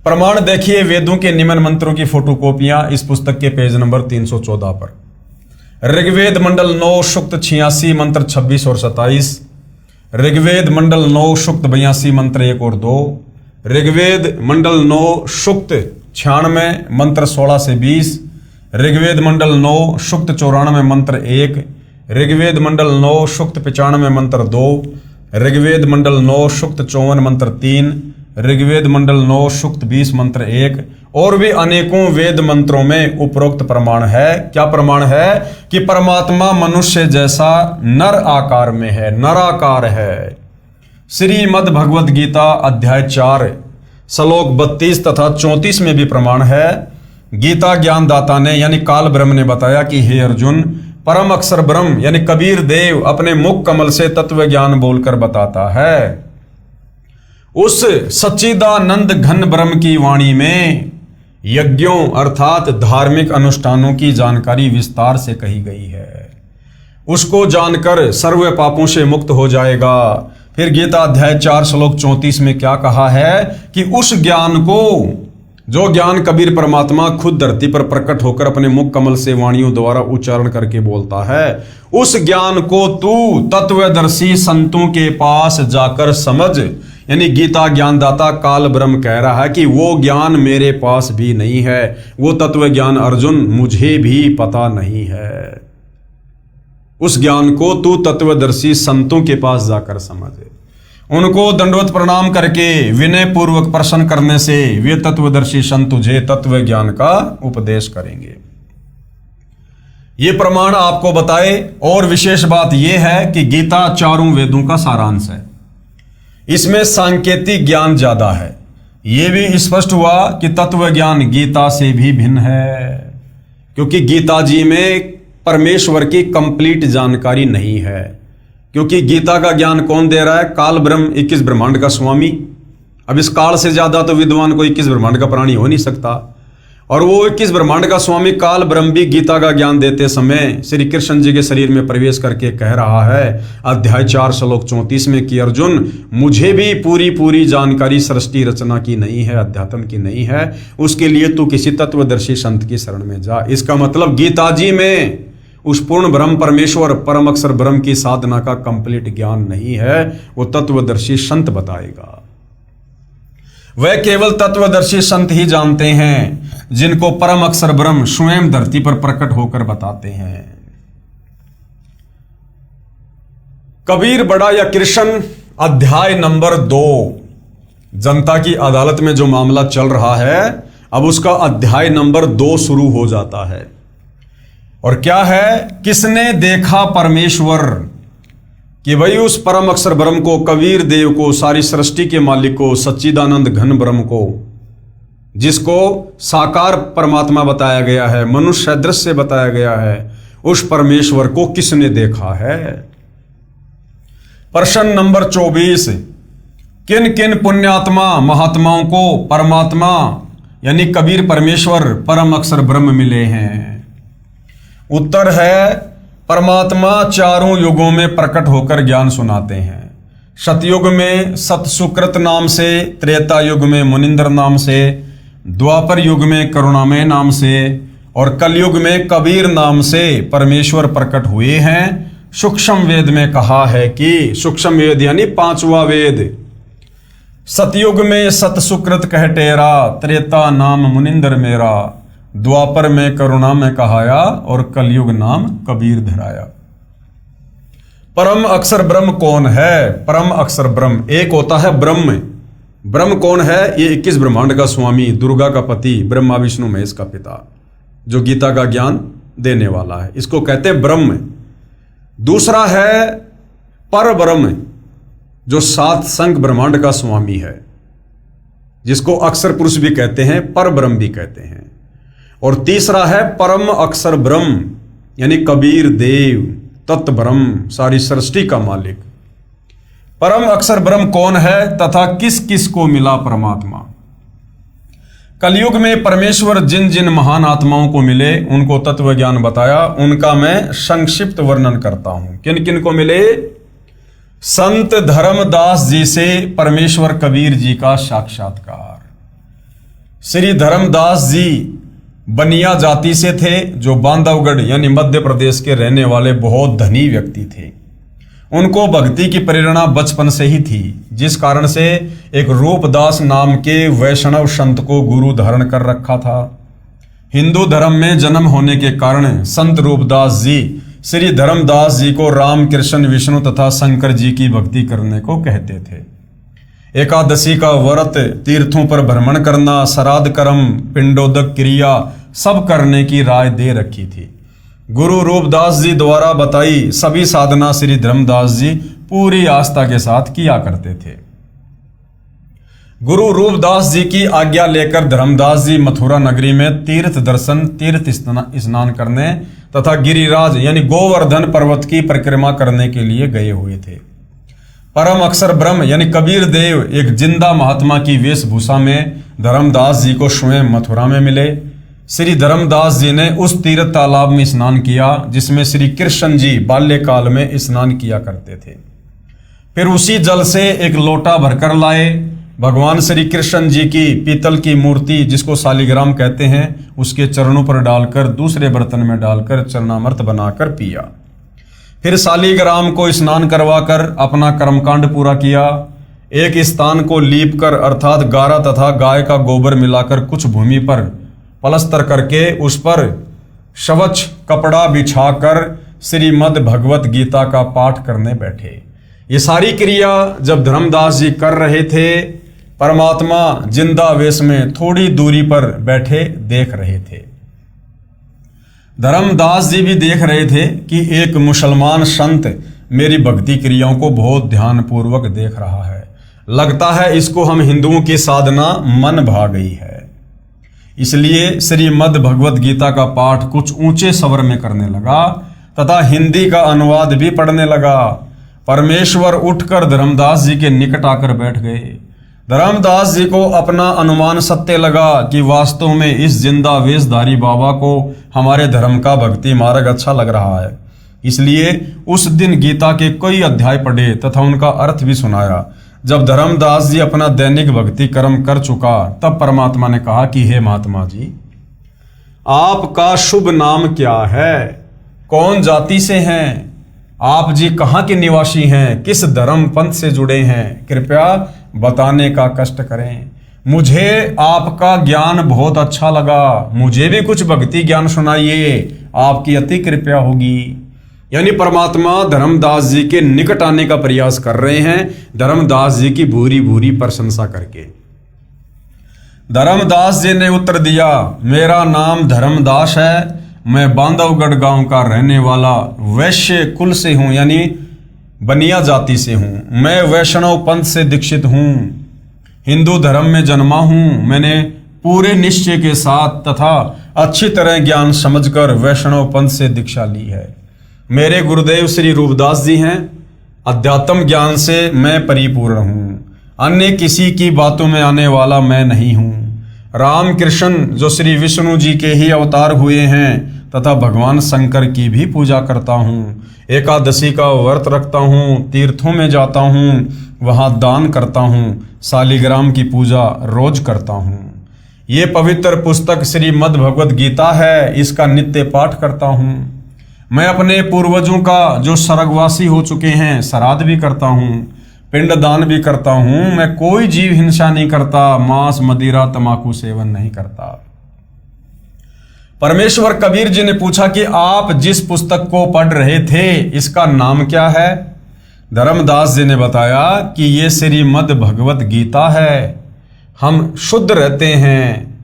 प्रमाण देखिए वेदों के निम्न मंत्रों की फोटोकॉपियां इस पुस्तक के पेज नंबर 314 पर। ऋग्वेद मंडल 9 सूक्त 86 मंत्र 26 और 27। ऋग्वेद मंडल 9 सूक्त 82 मंत्र 1 और 2। ऋग्वेद मंडल 9 सूक्त 96 मंत्र 16 से 20। ऋग्वेद मंडल 9 सूक्त 94 मंत्र 1। ऋग्वेद मंडल 9 सूक्त 95 मंत्र 2। ऋग्वेद मंडल 9 सूक्त 54 मंत्र 3। ऋग्वेद मंडल 9 सूक्त 20 मंत्र 1। और भी अनेकों वेद मंत्रों में उपरोक्त प्रमाण है। क्या प्रमाण है? कि परमात्मा मनुष्य जैसा नर आकार में है, नराकार है। श्रीमद् भगवद गीता अध्याय 4 श्लोक 32 तथा 34 में भी प्रमाण है। गीता ज्ञानदाता ने यानी काल ब्रह्म ने बताया कि हे अर्जुन, परम अक्षर ब्रह्म यानी कबीर देव अपने मुख कमल से तत्व ज्ञान बोलकर बताता है। उस सच्चिदानंद घन ब्रह्म की वाणी में यज्ञों अर्थात धार्मिक अनुष्ठानों की जानकारी विस्तार से कही गई है। उसको जानकर सर्व पापों से मुक्त हो जाएगा। फिर गीता अध्याय 4 श्लोक 34 में क्या कहा है कि उस ज्ञान को, जो ज्ञान कबीर परमात्मा खुद धरती पर प्रकट होकर अपने मुख कमल से वाणियों द्वारा उच्चारण करके बोलता है, उस ज्ञान को तू तत्वदर्शी संतों के पास जाकर समझ। यानी गीता ज्ञानदाता काल ब्रह्म कह रहा है कि वो ज्ञान मेरे पास भी नहीं है, वो तत्व ज्ञान अर्जुन मुझे भी पता नहीं है। उस ज्ञान को तू तत्वदर्शी संतों के पास जाकर समझ। उनको दंडवत प्रणाम करके विनय पूर्वक प्रश्न करने से वे तत्वदर्शी संत तुझे तत्व ज्ञान का उपदेश करेंगे। ये प्रमाण आपको बताए। और विशेष बात यह है कि गीता चारों वेदों का सारांश है। इसमें सांकेतिक ज्ञान ज्यादा है। यह भी स्पष्ट हुआ कि तत्व ज्ञान गीता से भी भिन्न है, क्योंकि गीता जी में परमेश्वर की कंप्लीट जानकारी नहीं है। क्योंकि गीता का ज्ञान कौन दे रहा है? काल ब्रह्म, 21 ब्रह्मांड का स्वामी। अब इस काल से ज्यादा तो विद्वान कोई 21 ब्रह्मांड का प्राणी हो नहीं सकता। और वो 21 ब्रह्मांड का स्वामी काल ब्रह्म भी गीता का ज्ञान देते समय श्री कृष्ण जी के शरीर में प्रवेश करके कह रहा है अध्याय 4 श्लोक 34 में कि अर्जुन, मुझे भी पूरी जानकारी सृष्टि रचना की नहीं है, अध्यात्म की नहीं है। उसके लिए तू किसी तत्वदर्शी संत की शरण में जा। इसका मतलब गीता जी में उस पूर्ण ब्रह्म परमेश्वर परम अक्षर ब्रह्म की साधना का कंप्लीट ज्ञान नहीं है। वो तत्वदर्शी संत बताएगा। वह केवल तत्वदर्शी संत ही जानते हैं, जिनको परम अक्षर ब्रह्म स्वयं धरती पर प्रकट होकर बताते हैं। कबीर बड़ा या कृष्ण अध्याय नंबर 2, जनता की अदालत में जो मामला चल रहा है, अब उसका अध्याय नंबर 2 शुरू हो जाता है। और क्या है? किसने देखा परमेश्वर? कि भाई उस परम अक्षर ब्रह्म को, कबीर देव को, सारी सृष्टि के मालिक को, सच्चिदानंद घन ब्रह्म को, जिसको साकार परमात्मा बताया गया है, मनुष्य दृश्य बताया गया है, उस परमेश्वर को किसने देखा है? प्रश्न नंबर 24, किन किन पुण्यात्मा महात्माओं को परमात्मा यानी कबीर परमेश्वर परम अक्षर ब्रह्म मिले हैं? उत्तर है, परमात्मा चारों युगों में प्रकट होकर ज्ञान सुनाते हैं। सतयुग में सत सुकृत नाम से, त्रेता युग में मुनिंद्र नाम से, द्वापर युग में करुणामय नाम से और कलयुग में कबीर नाम से परमेश्वर प्रकट हुए हैं। सूक्ष्म वेद में कहा है कि सूक्ष्म वेद यानी पांचवा वेद, सतयुग में सत सुकृत कह टेरा, त्रेता नाम मुनिंद्र मेरा, द्वापर में करुणा में कहाया और कलयुग नाम कबीर धराया। परम अक्षर ब्रह्म कौन है? परम अक्षर ब्रह्म एक होता है ब्रह्म। ब्रह्म कौन है? ये 21 ब्रह्मांड का स्वामी, दुर्गा का पति, ब्रह्मा विष्णु महेश का पिता, जो गीता का ज्ञान देने वाला है, इसको कहते हैं ब्रह्म। दूसरा है पर ब्रह्म, जो सात संग ब्रह्मांड का स्वामी है, जिसको अक्षर पुरुष भी कहते हैं, पर ब्रह्म भी कहते हैं। और तीसरा है परम अक्षर ब्रह्म यानी कबीर देव, तत्व ब्रह्म, सारी सृष्टि का मालिक। परम अक्षर ब्रह्म कौन है तथा किस किस को मिला परमात्मा? कलयुग में परमेश्वर जिन जिन महान आत्माओं को मिले उनको तत्व ज्ञान बताया, उनका मैं संक्षिप्त वर्णन करता हूं। किन किन को मिले? संत धर्मदास जी से परमेश्वर कबीर जी का साक्षात्कार। श्री धर्मदास जी बनिया जाति से थे, जो बांधवगढ़ यानी मध्य प्रदेश के रहने वाले बहुत धनी व्यक्ति थे। उनको भक्ति की प्रेरणा बचपन से ही थी, जिस कारण से एक रूपदास नाम के वैष्णव संत को गुरु धारण कर रखा था। हिंदू धर्म में जन्म होने के कारण संत रूपदास जी श्री धर्मदास जी को राम, कृष्ण, विष्णु तथा शंकर जी की भक्ति करने को कहते थे। एकादशी का व्रत, तीर्थों पर भ्रमण करना, श्राद्ध कर्म, पिंडोदक क्रिया सब करने की राय दे रखी थी। गुरु रूपदास जी द्वारा बताई सभी साधना श्री धर्मदास जी पूरी आस्था के साथ किया करते थे। गुरु रूपदास जी की आज्ञा लेकर धर्मदास जी मथुरा नगरी में तीर्थ दर्शन, तीर्थ स्नान करने तथा गिरिराज यानी गोवर्धन पर्वत की परिक्रमा करने के लिए गए हुए थे। परम अक्षर ब्रह्म यानी कबीर देव एक जिंदा महात्मा की वेशभूषा में धर्मदास जी को स्वयं मथुरा में मिले। श्री धर्मदास जी ने उस तीर्थ तालाब में स्नान किया जिसमें श्री कृष्ण जी बाल्यकाल में स्नान किया करते थे। फिर उसी जल से एक लोटा भरकर लाए, भगवान श्री कृष्ण जी की पीतल की मूर्ति जिसको शालिग्राम कहते हैं उसके चरणों पर डालकर दूसरे बर्तन में डालकर चरणामृत बनाकर पिया। फिर शालिग्राम को स्नान करवाकर अपना कर्मकांड पूरा किया। एक स्थान को लीप कर अर्थात गारा तथा गाय का गोबर मिलाकर कुछ भूमि पर पलस्तर करके उस पर स्वच्छ कपड़ा बिछाकर श्रीमद् भगवत गीता का पाठ करने बैठे। ये सारी क्रिया जब धर्मदास जी कर रहे थे, परमात्मा जिंदा वेश में थोड़ी दूरी पर बैठे देख रहे थे। धर्मदास जी भी देख रहे थे कि एक मुसलमान संत मेरी भक्ति क्रियाओं को बहुत ध्यानपूर्वक देख रहा है। लगता है इसको हम हिंदुओं की साधना मन भा गई है। इसलिए श्रीमद् भगवत गीता का पाठ कुछ ऊंचे स्वर में करने लगा तथा हिंदी का अनुवाद भी पढ़ने लगा। परमेश्वर उठकर धर्मदास जी के निकट आकर बैठ गए। धर्मदास जी को अपना अनुमान सत्य लगा कि वास्तव में इस जिंदा वेशधारी बाबा को हमारे धर्म का भक्ति मार्ग अच्छा लग रहा है। इसलिए उस दिन गीता के कई अध्याय पढ़े तथा उनका अर्थ भी सुनाया। जब धर्मदास जी अपना दैनिक भक्ति कर्म कर चुका तब परमात्मा ने कहा कि हे महात्मा जी, आपका शुभ नाम क्या है? कौन जाति से हैं? आप जी कहाँ के निवासी हैं? किस धर्म पंथ से जुड़े हैं? कृपया बताने का कष्ट करें। मुझे आपका ज्ञान बहुत अच्छा लगा, मुझे भी कुछ भक्ति ज्ञान सुनाइए, आपकी अति कृपा होगी। यानी परमात्मा धर्मदास जी के निकट आने का प्रयास कर रहे हैं, धर्मदास जी की भूरी भूरी प्रशंसा करके। धर्मदास जी ने उत्तर दिया, मेरा नाम धर्मदास है, मैं बांधवगढ़ गांव का रहने वाला वैश्य कुल से हूं, यानी बनिया जाति से हूं। मैं वैष्णव पंथ से दीक्षित हूं, हिंदू धर्म में जन्मा हूं। मैंने पूरे निश्चय के साथ तथा अच्छी तरह ज्ञान समझकर वैष्णव पंथ से दीक्षा ली है। मेरे गुरुदेव श्री रूपदास जी हैं। अध्यात्म ज्ञान से मैं परिपूर्ण हूँ। अन्य किसी की बातों में आने वाला मैं नहीं हूँ। राम कृष्ण जो श्री विष्णु जी के ही अवतार हुए हैं तथा भगवान शंकर की भी पूजा करता हूँ। एकादशी का व्रत रखता हूँ, तीर्थों में जाता हूँ, वहाँ दान करता हूँ, शालिग्राम की पूजा रोज करता हूँ। ये पवित्र पुस्तक श्रीमद् भगवद गीता है, इसका नित्य पाठ करता हूँ। मैं अपने पूर्वजों का जो स्वर्गवासी हो चुके हैं श्राद्ध भी करता हूँ, पिंडदान भी करता हूँ। मैं कोई जीव हिंसा नहीं करता, मांस मदिरा तंबाकू सेवन नहीं करता। परमेश्वर कबीर जी ने पूछा कि आप जिस पुस्तक को पढ़ रहे थे इसका नाम क्या है? धर्मदास जी ने बताया कि ये श्रीमद् भगवत गीता है। हम शुद्ध रहते हैं,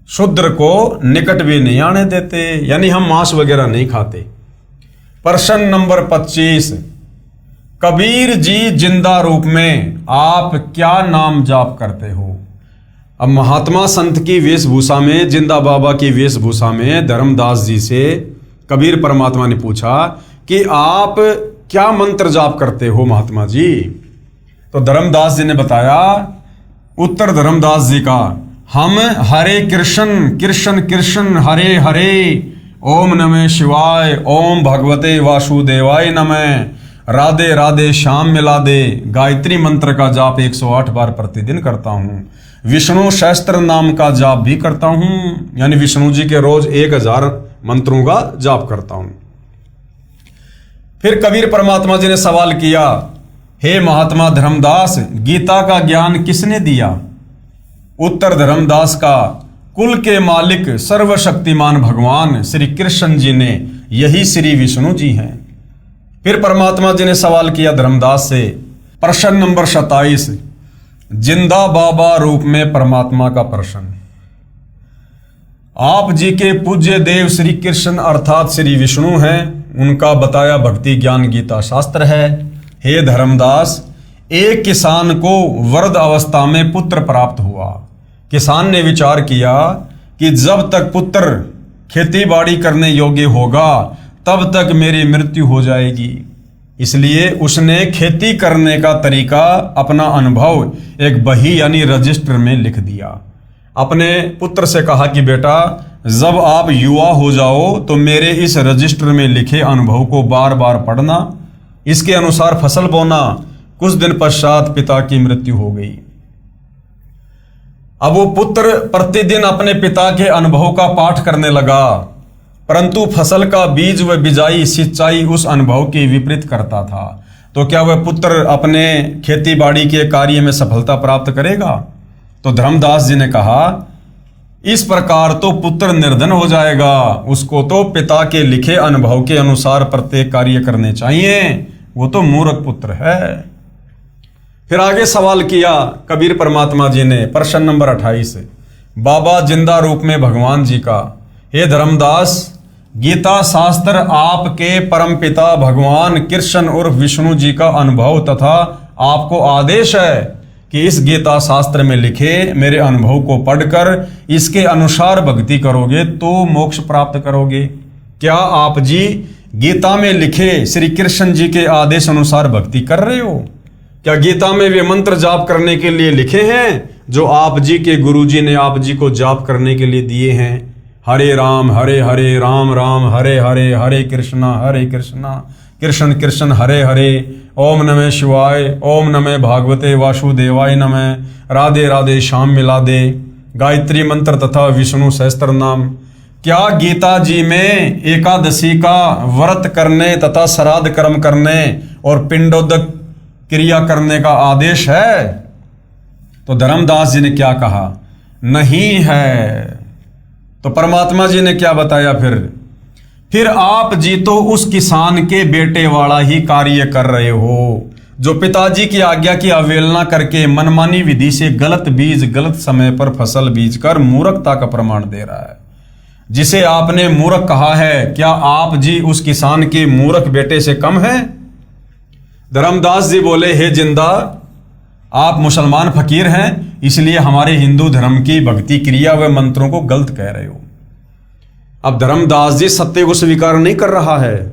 शूद्र को निकट भी नहीं आने देते, यानी हम मांस वगैरह नहीं खाते। प्रश्न नंबर 25, कबीर जी जिंदा रूप में आप क्या नाम जाप करते हो? अब महात्मा संत की वेशभूषा में, जिंदा बाबा की वेशभूषा में धर्मदास जी से कबीर परमात्मा ने पूछा कि आप क्या मंत्र जाप करते हो महात्मा जी? तो धर्मदास जी ने बताया, उत्तर धर्मदास जी का, हम हरे कृष्ण कृष्ण कृष्ण हरे हरे, ओम नमः शिवाय, ओम भगवते वासुदेवाय नमः, राधे राधे श्याम मिला दे, गायत्री मंत्र का जाप 108 बार प्रतिदिन करता हूँ। विष्णु सहस्त्र नाम का जाप भी करता हूँ, यानी विष्णु जी के रोज 1000 मंत्रों का जाप करता हूँ। फिर कबीर परमात्मा जी ने सवाल किया, हे महात्मा धर्मदास, गीता का ज्ञान किसने दिया? उत्तर धर्मदास का, कुल के मालिक सर्वशक्तिमान भगवान श्री कृष्ण जी ने, यही श्री विष्णु जी हैं। फिर परमात्मा जी ने सवाल किया धर्मदास से, प्रश्न नंबर 27, जिंदा बाबा रूप में परमात्मा का प्रश्न। आप जी के पूज्य देव श्री कृष्ण अर्थात श्री विष्णु हैं, उनका बताया भक्ति ज्ञान गीता शास्त्र है। हे धर्मदास, एक किसान को वृद्ध अवस्था में पुत्र प्राप्त हुआ। किसान ने विचार किया कि जब तक पुत्र खेती बाड़ी करने योग्य होगा तब तक मेरी मृत्यु हो जाएगी। इसलिए उसने खेती करने का तरीका, अपना अनुभव एक बही यानी रजिस्टर में लिख दिया। अपने पुत्र से कहा कि बेटा, जब आप युवा हो जाओ तो मेरे इस रजिस्टर में लिखे अनुभव को बार बार पढ़ना, इसके अनुसार फसल बोना। कुछ दिन पश्चात पिता की मृत्यु हो गई। अब वो पुत्र प्रतिदिन अपने पिता के अनुभव का पाठ करने लगा, परंतु फसल का बीज व बिजाई सिंचाई उस अनुभव के विपरीत करता था। तो क्या वह पुत्र अपने खेती बाड़ी के कार्य में सफलता प्राप्त करेगा? तो धर्मदास जी ने कहा, इस प्रकार तो पुत्र निर्धन हो जाएगा। उसको तो पिता के लिखे अनुभव के अनुसार प्रत्येक कार्य करने चाहिए, वो तो मूर्ख पुत्र है। फिर आगे सवाल किया कबीर परमात्मा जी ने, प्रश्न नंबर 28, बाबा जिंदा रूप में भगवान जी का, हे धर्मदास, गीता शास्त्र आपके परम पिता भगवान कृष्ण और विष्णु जी का अनुभव तथा आपको आदेश है कि इस गीता शास्त्र में लिखे मेरे अनुभव को पढ़कर इसके अनुसार भक्ति करोगे तो मोक्ष प्राप्त करोगे। क्या आप जी गीता में लिखे श्री कृष्ण जी के आदेश अनुसार भक्ति कर रहे हो? क्या गीता में वे मंत्र जाप करने के लिए लिखे हैं जो आप जी के गुरु जी ने आप जी को जाप करने के लिए दिए हैं? हरे राम राम राम हरे हरे, हरे कृष्णा कृष्ण कृष्ण हरे हरे, ओम नमः शिवाय, ओम नमः भागवते वासुदेवाय नमः, राधे राधे श्याम मिला दे, गायत्री मंत्र तथा विष्णु सहस्त्र नाम। क्या गीता जी में एकादशी का व्रत करने तथा श्राद्ध कर्म करने और पिंडोदक क्रिया करने का आदेश है? तो धर्मदास जी ने क्या कहा? नहीं है। तो परमात्मा जी ने क्या बताया फिर आप जी तो उस किसान के बेटे वाला ही कार्य कर रहे हो जो पिताजी की आज्ञा की अवहेलना करके मनमानी विधि से गलत बीज गलत समय पर फसल बीजकर मूर्खता का प्रमाण दे रहा है। जिसे आपने मूर्ख कहा है, क्या आप जी उस किसान के मूर्ख बेटे से कम है? धर्मदास जी बोले, हे जिंदा, आप मुसलमान फकीर हैं, इसलिए हमारे हिंदू धर्म की भक्ति क्रिया व मंत्रों को गलत कह रहे हो। अब धर्मदास जी सत्य को स्वीकार नहीं कर रहा है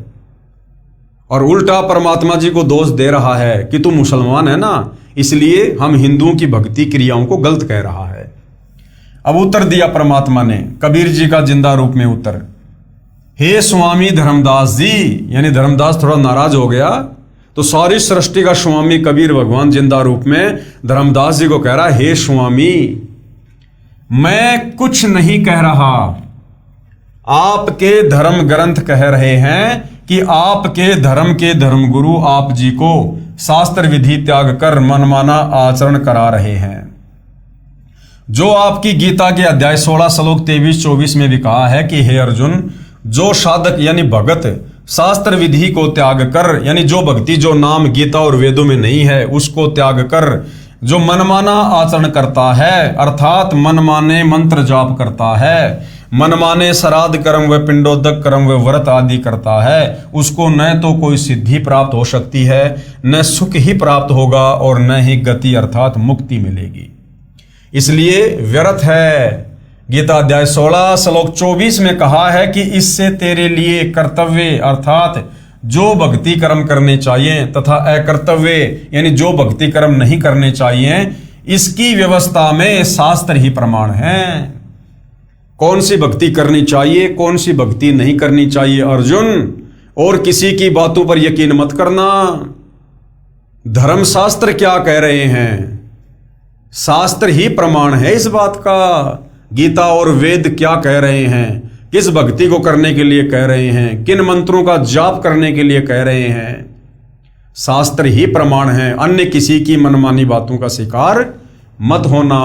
और उल्टा परमात्मा जी को दोष दे रहा है कि तू मुसलमान है ना, इसलिए हम हिंदुओं की भक्ति क्रियाओं को गलत कह रहा है। अब उत्तर दिया परमात्मा ने कबीर जी का जिंदा रूप में उत्तर, हे स्वामी धर्मदास जी, यानी धर्मदास थोड़ा नाराज हो गया तो सारी सृष्टि का स्वामी कबीर भगवान जिंदा रूप में धर्मदास जी को कह रहा, हे स्वामी मैं कुछ नहीं कह रहा, आपके धर्म ग्रंथ कह रहे हैं कि आपके धर्म के धर्मगुरु आप जी को शास्त्र विधि त्याग कर मनमाना आचरण करा रहे हैं। जो आपकी गीता के अध्याय 16 श्लोक 23-24 में भी कहा है कि हे अर्जुन, जो साधक यानी भगत शास्त्र विधि को त्याग कर, यानी जो भक्ति जो नाम गीता और वेदों में नहीं है उसको त्याग कर जो मनमाना आचरण करता है, अर्थात मनमाने मंत्र जाप करता है, मनमाने श्राद्ध कर्म व पिंडोदक कर्म व व्रत आदि करता है, उसको न तो कोई सिद्धि प्राप्त हो सकती है, न सुख ही प्राप्त होगा और न ही गति अर्थात मुक्ति मिलेगी। इसलिए व्यर्थ है। गीता अध्याय 16 श्लोक 24 में कहा है कि इससे तेरे लिए कर्तव्य अर्थात जो भक्ति कर्म करने चाहिए तथा अकर्तव्य यानी जो भक्ति कर्म नहीं करने चाहिए, इसकी व्यवस्था में शास्त्र ही प्रमाण है। कौन सी भक्ति करनी चाहिए, कौन सी भक्ति नहीं करनी चाहिए अर्जुन, और किसी की बातों पर यकीन मत करना। धर्मशास्त्र क्या कह रहे हैं, शास्त्र ही प्रमाण है इस बात का। गीता और वेद क्या कह रहे हैं, किस भक्ति को करने के लिए कह रहे हैं, किन मंत्रों का जाप करने के लिए कह रहे हैं, शास्त्र ही प्रमाण है। अन्य किसी की मनमानी बातों का शिकार मत होना।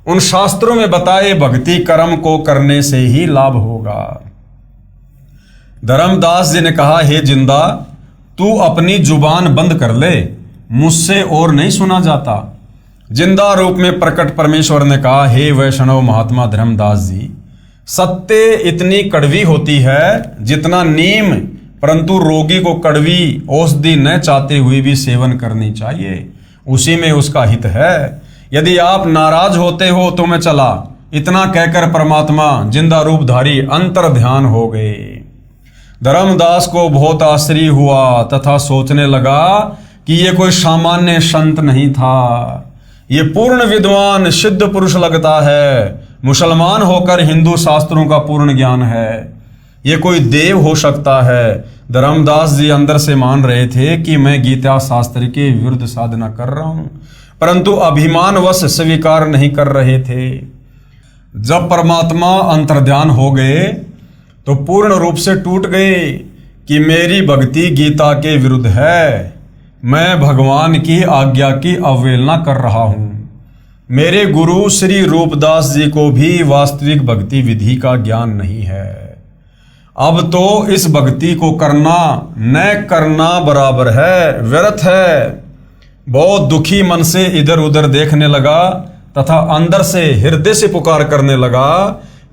उन शास्त्रों में बताए भक्ति कर्म को करने से ही लाभ होगा। धर्मदास जी ने कहा, हे जिंदा, तू अपनी जुबान बंद कर ले, मुझसे और नहीं सुना जाता। जिंदा रूप में प्रकट परमेश्वर ने कहा, हे वैष्णव महात्मा धर्मदास जी, सत्य इतनी कड़वी होती है जितना नीम, परंतु रोगी को कड़वी औषधि न चाहते हुए भी सेवन करनी चाहिए, उसी में उसका हित है। यदि आप नाराज होते हो तो मैं चला। इतना कहकर परमात्मा जिंदा रूपधारी अंतर ध्यान हो गए। धर्मदास को बहुत आश्चर्य हुआ तथा सोचने लगा कि ये कोई सामान्य संत नहीं था, ये पूर्ण विद्वान सिद्ध पुरुष लगता है। मुसलमान होकर हिंदू शास्त्रों का पूर्ण ज्ञान है, ये कोई देव हो सकता है। धर्मदास जी अंदर से मान रहे थे कि मैं गीता शास्त्र के विरुद्ध साधना कर रहा हूं, परंतु अभिमानवश स्वीकार नहीं कर रहे थे। जब परमात्मा अंतर्ध्यान हो गए तो पूर्ण रूप से टूट गए कि मेरी भक्ति गीता के विरुद्ध है, मैं भगवान की आज्ञा की अवहेलना कर रहा हूं। मेरे गुरु श्री रूपदास जी को भी वास्तविक भक्ति विधि का ज्ञान नहीं है। अब तो इस भक्ति को करना न करना बराबर है, व्यर्थ है। बहुत दुखी मन से इधर उधर देखने लगा तथा अंदर से हृदय से पुकार करने लगा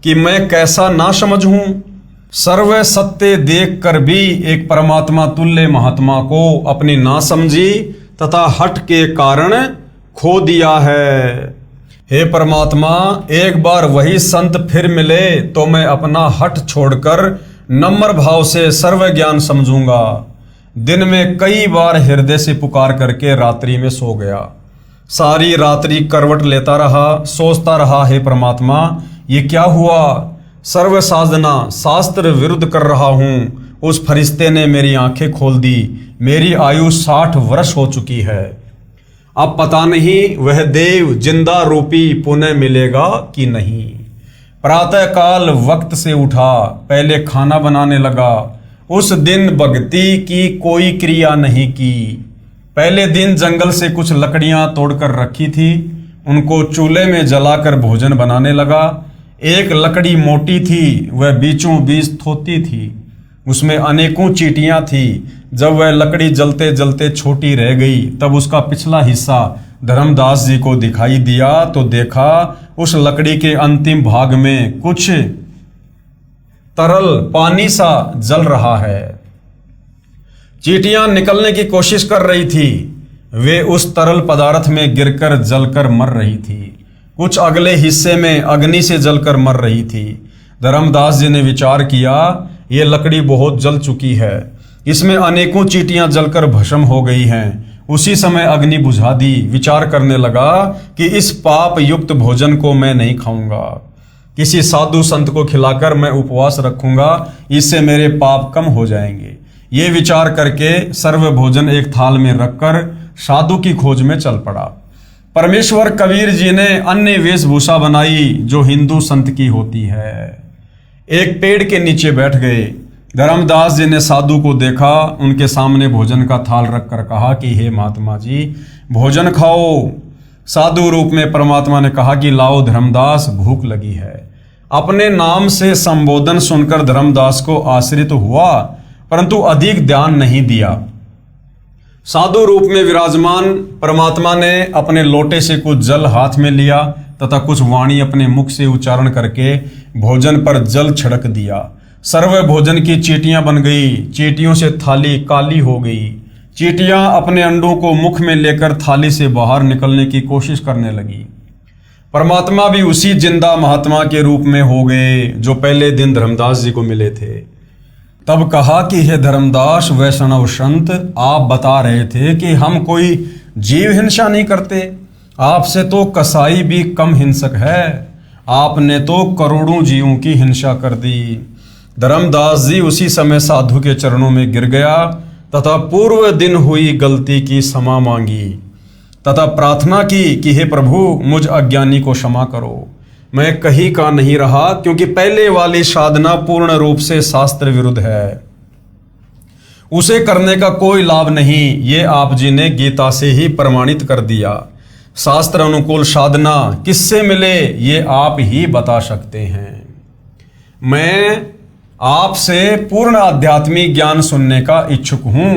कि मैं कैसा ना समझ हूं। सर्व सत्य देख कर भी एक परमात्मा तुल्य महात्मा को अपनी नासमझी तथा हट के कारण खो दिया है। हे परमात्मा, एक बार वही संत फिर मिले तो मैं अपना हट छोड़कर नम्र भाव से सर्व ज्ञान समझूंगा। दिन में कई बार हृदय से पुकार करके रात्रि में सो गया। सारी रात्रि करवट लेता रहा, सोचता रहा, हे परमात्मा ये क्या हुआ। सर्व साधना शास्त्र विरुद्ध कर रहा हूं। उस फरिश्ते ने मेरी आंखें खोल दी। मेरी आयु 60 वर्ष हो चुकी है। अब पता नहीं वह देव जिंदा रूपी पुनः मिलेगा कि नहीं। प्रातः काल वक्त से उठा, पहले खाना बनाने लगा। उस दिन भक्ति की कोई क्रिया नहीं की। पहले दिन जंगल से कुछ लकड़ियां तोड़कर रखी थी, उनको चूल्हे में जलाकर भोजन बनाने लगा। एक लकड़ी मोटी थी, वह बीचों बीच थोती थी, उसमें अनेकों चींटियां थी। जब वह लकड़ी जलते जलते छोटी रह गई तब उसका पिछला हिस्सा धर्मदास जी को दिखाई दिया तो देखा उस लकड़ी के अंतिम भाग में कुछ तरल पानी सा जल रहा है। चींटियां निकलने की कोशिश कर रही थी, वे उस तरल पदार्थ में गिरकर जलकर मर रही थी। कुछ अगले हिस्से में अग्नि से जलकर मर रही थी। धर्मदास जी ने विचार किया, ये लकड़ी बहुत जल चुकी है, इसमें अनेकों चींटियां जलकर भस्म हो गई हैं। उसी समय अग्नि बुझा दी। विचार करने लगा कि इस पाप युक्त भोजन को मैं नहीं खाऊंगा, किसी साधु संत को खिलाकर मैं उपवास रखूंगा, इससे मेरे पाप कम हो जाएंगे। ये विचार करके सर्व भोजन एक थाल में रखकर साधु की खोज में चल पड़ा। परमेश्वर कबीर जी ने अन्य वेशभूषा बनाई जो हिंदू संत की होती है। एक पेड़ के नीचे बैठ गए। धर्मदास जी ने साधु को देखा, उनके सामने भोजन का थाल रखकर कहा कि हे महात्मा जी, भोजन खाओ। साधु रूप में परमात्मा ने कहा कि लाओ धर्मदास, भूख लगी है। अपने नाम से संबोधन सुनकर धर्मदास को आश्रित हुआ, परंतु अधिक ध्यान नहीं दिया। साधु रूप में विराजमान परमात्मा ने अपने लोटे से कुछ जल हाथ में लिया तथा कुछ वाणी अपने मुख से उच्चारण करके भोजन पर जल छिड़क दिया। सर्व भोजन की चींटियां बन गई। चींटियों से थाली काली हो गई। चींटियां अपने अंडों को मुख में लेकर थाली से बाहर निकलने की कोशिश करने लगी। परमात्मा भी उसी जिंदा महात्मा के रूप में हो गए जो पहले दिन धर्मदास जी को मिले थे। तब कहा कि हे धर्मदास वैष्णव संत, आप बता रहे थे कि हम कोई जीव हिंसा नहीं करते, आपसे तो कसाई भी कम हिंसक है, आपने तो करोड़ों जीवों की हिंसा कर दी। धर्मदास जी उसी समय साधु के चरणों में गिर गया तथा पूर्व दिन हुई गलती की क्षमा मांगी तथा प्रार्थना की कि हे प्रभु, मुझ अज्ञानी को क्षमा करो। मैं कहीं का नहीं रहा, क्योंकि पहले वाली साधना पूर्ण रूप से शास्त्र विरुद्ध है, उसे करने का कोई लाभ नहीं। ये आप जी ने गीता से ही प्रमाणित कर दिया। शास्त्र अनुकूल साधना किससे मिले, ये आप ही बता सकते हैं। मैं आपसे पूर्ण आध्यात्मिक ज्ञान सुनने का इच्छुक हूं।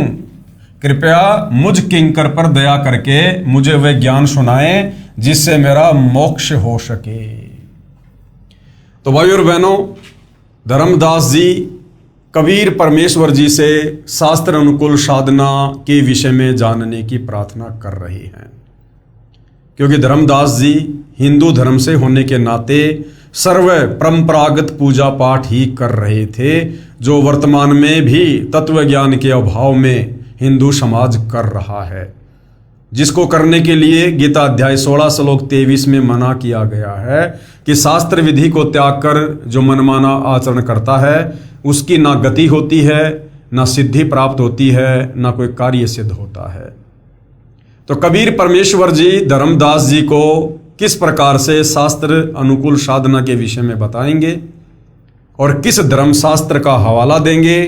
कृपया मुझ किंकर पर दया करके मुझे वह ज्ञान सुनाएं जिससे मेरा मोक्ष हो सके। तो भाइयों और बहनों, धर्मदास जी कबीर परमेश्वर जी से शास्त्र अनुकूल साधना के विषय में जानने की प्रार्थना कर रहे हैं, क्योंकि धर्मदास जी हिंदू धर्म से होने के नाते सर्व परंपरागत पूजा पाठ ही कर रहे थे, जो वर्तमान में भी तत्व ज्ञान के अभाव में हिंदू समाज कर रहा है, जिसको करने के लिए गीता अध्याय 16 श्लोक 23 में मना किया गया है कि शास्त्र विधि को त्याग कर जो मनमाना आचरण करता है उसकी ना गति होती है, ना सिद्धि प्राप्त होती है, ना कोई कार्य सिद्ध होता है। तो कबीर परमेश्वर जी धर्मदास जी को किस प्रकार से शास्त्र अनुकूल साधना के विषय में बताएंगे और किस धर्मशास्त्र का हवाला देंगे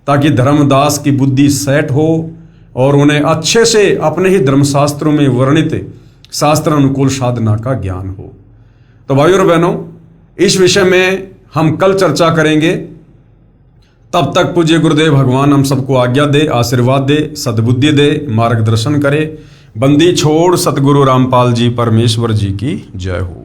ताकि धर्मदास की बुद्धि सेट हो और उन्हें अच्छे से अपने ही धर्मशास्त्रों में वर्णित शास्त्र अनुकूल साधना का ज्ञान हो। तो भाइयों और बहनों, इस विषय में हम कल चर्चा करेंगे। तब तक पूज्य गुरुदेव भगवान हम सबको आज्ञा दे, आशीर्वाद दे, सद्बुद्धि दे, मार्गदर्शन करे। बंदी छोड़ सतगुरु रामपाल जी परमेश्वर जी की जय हो।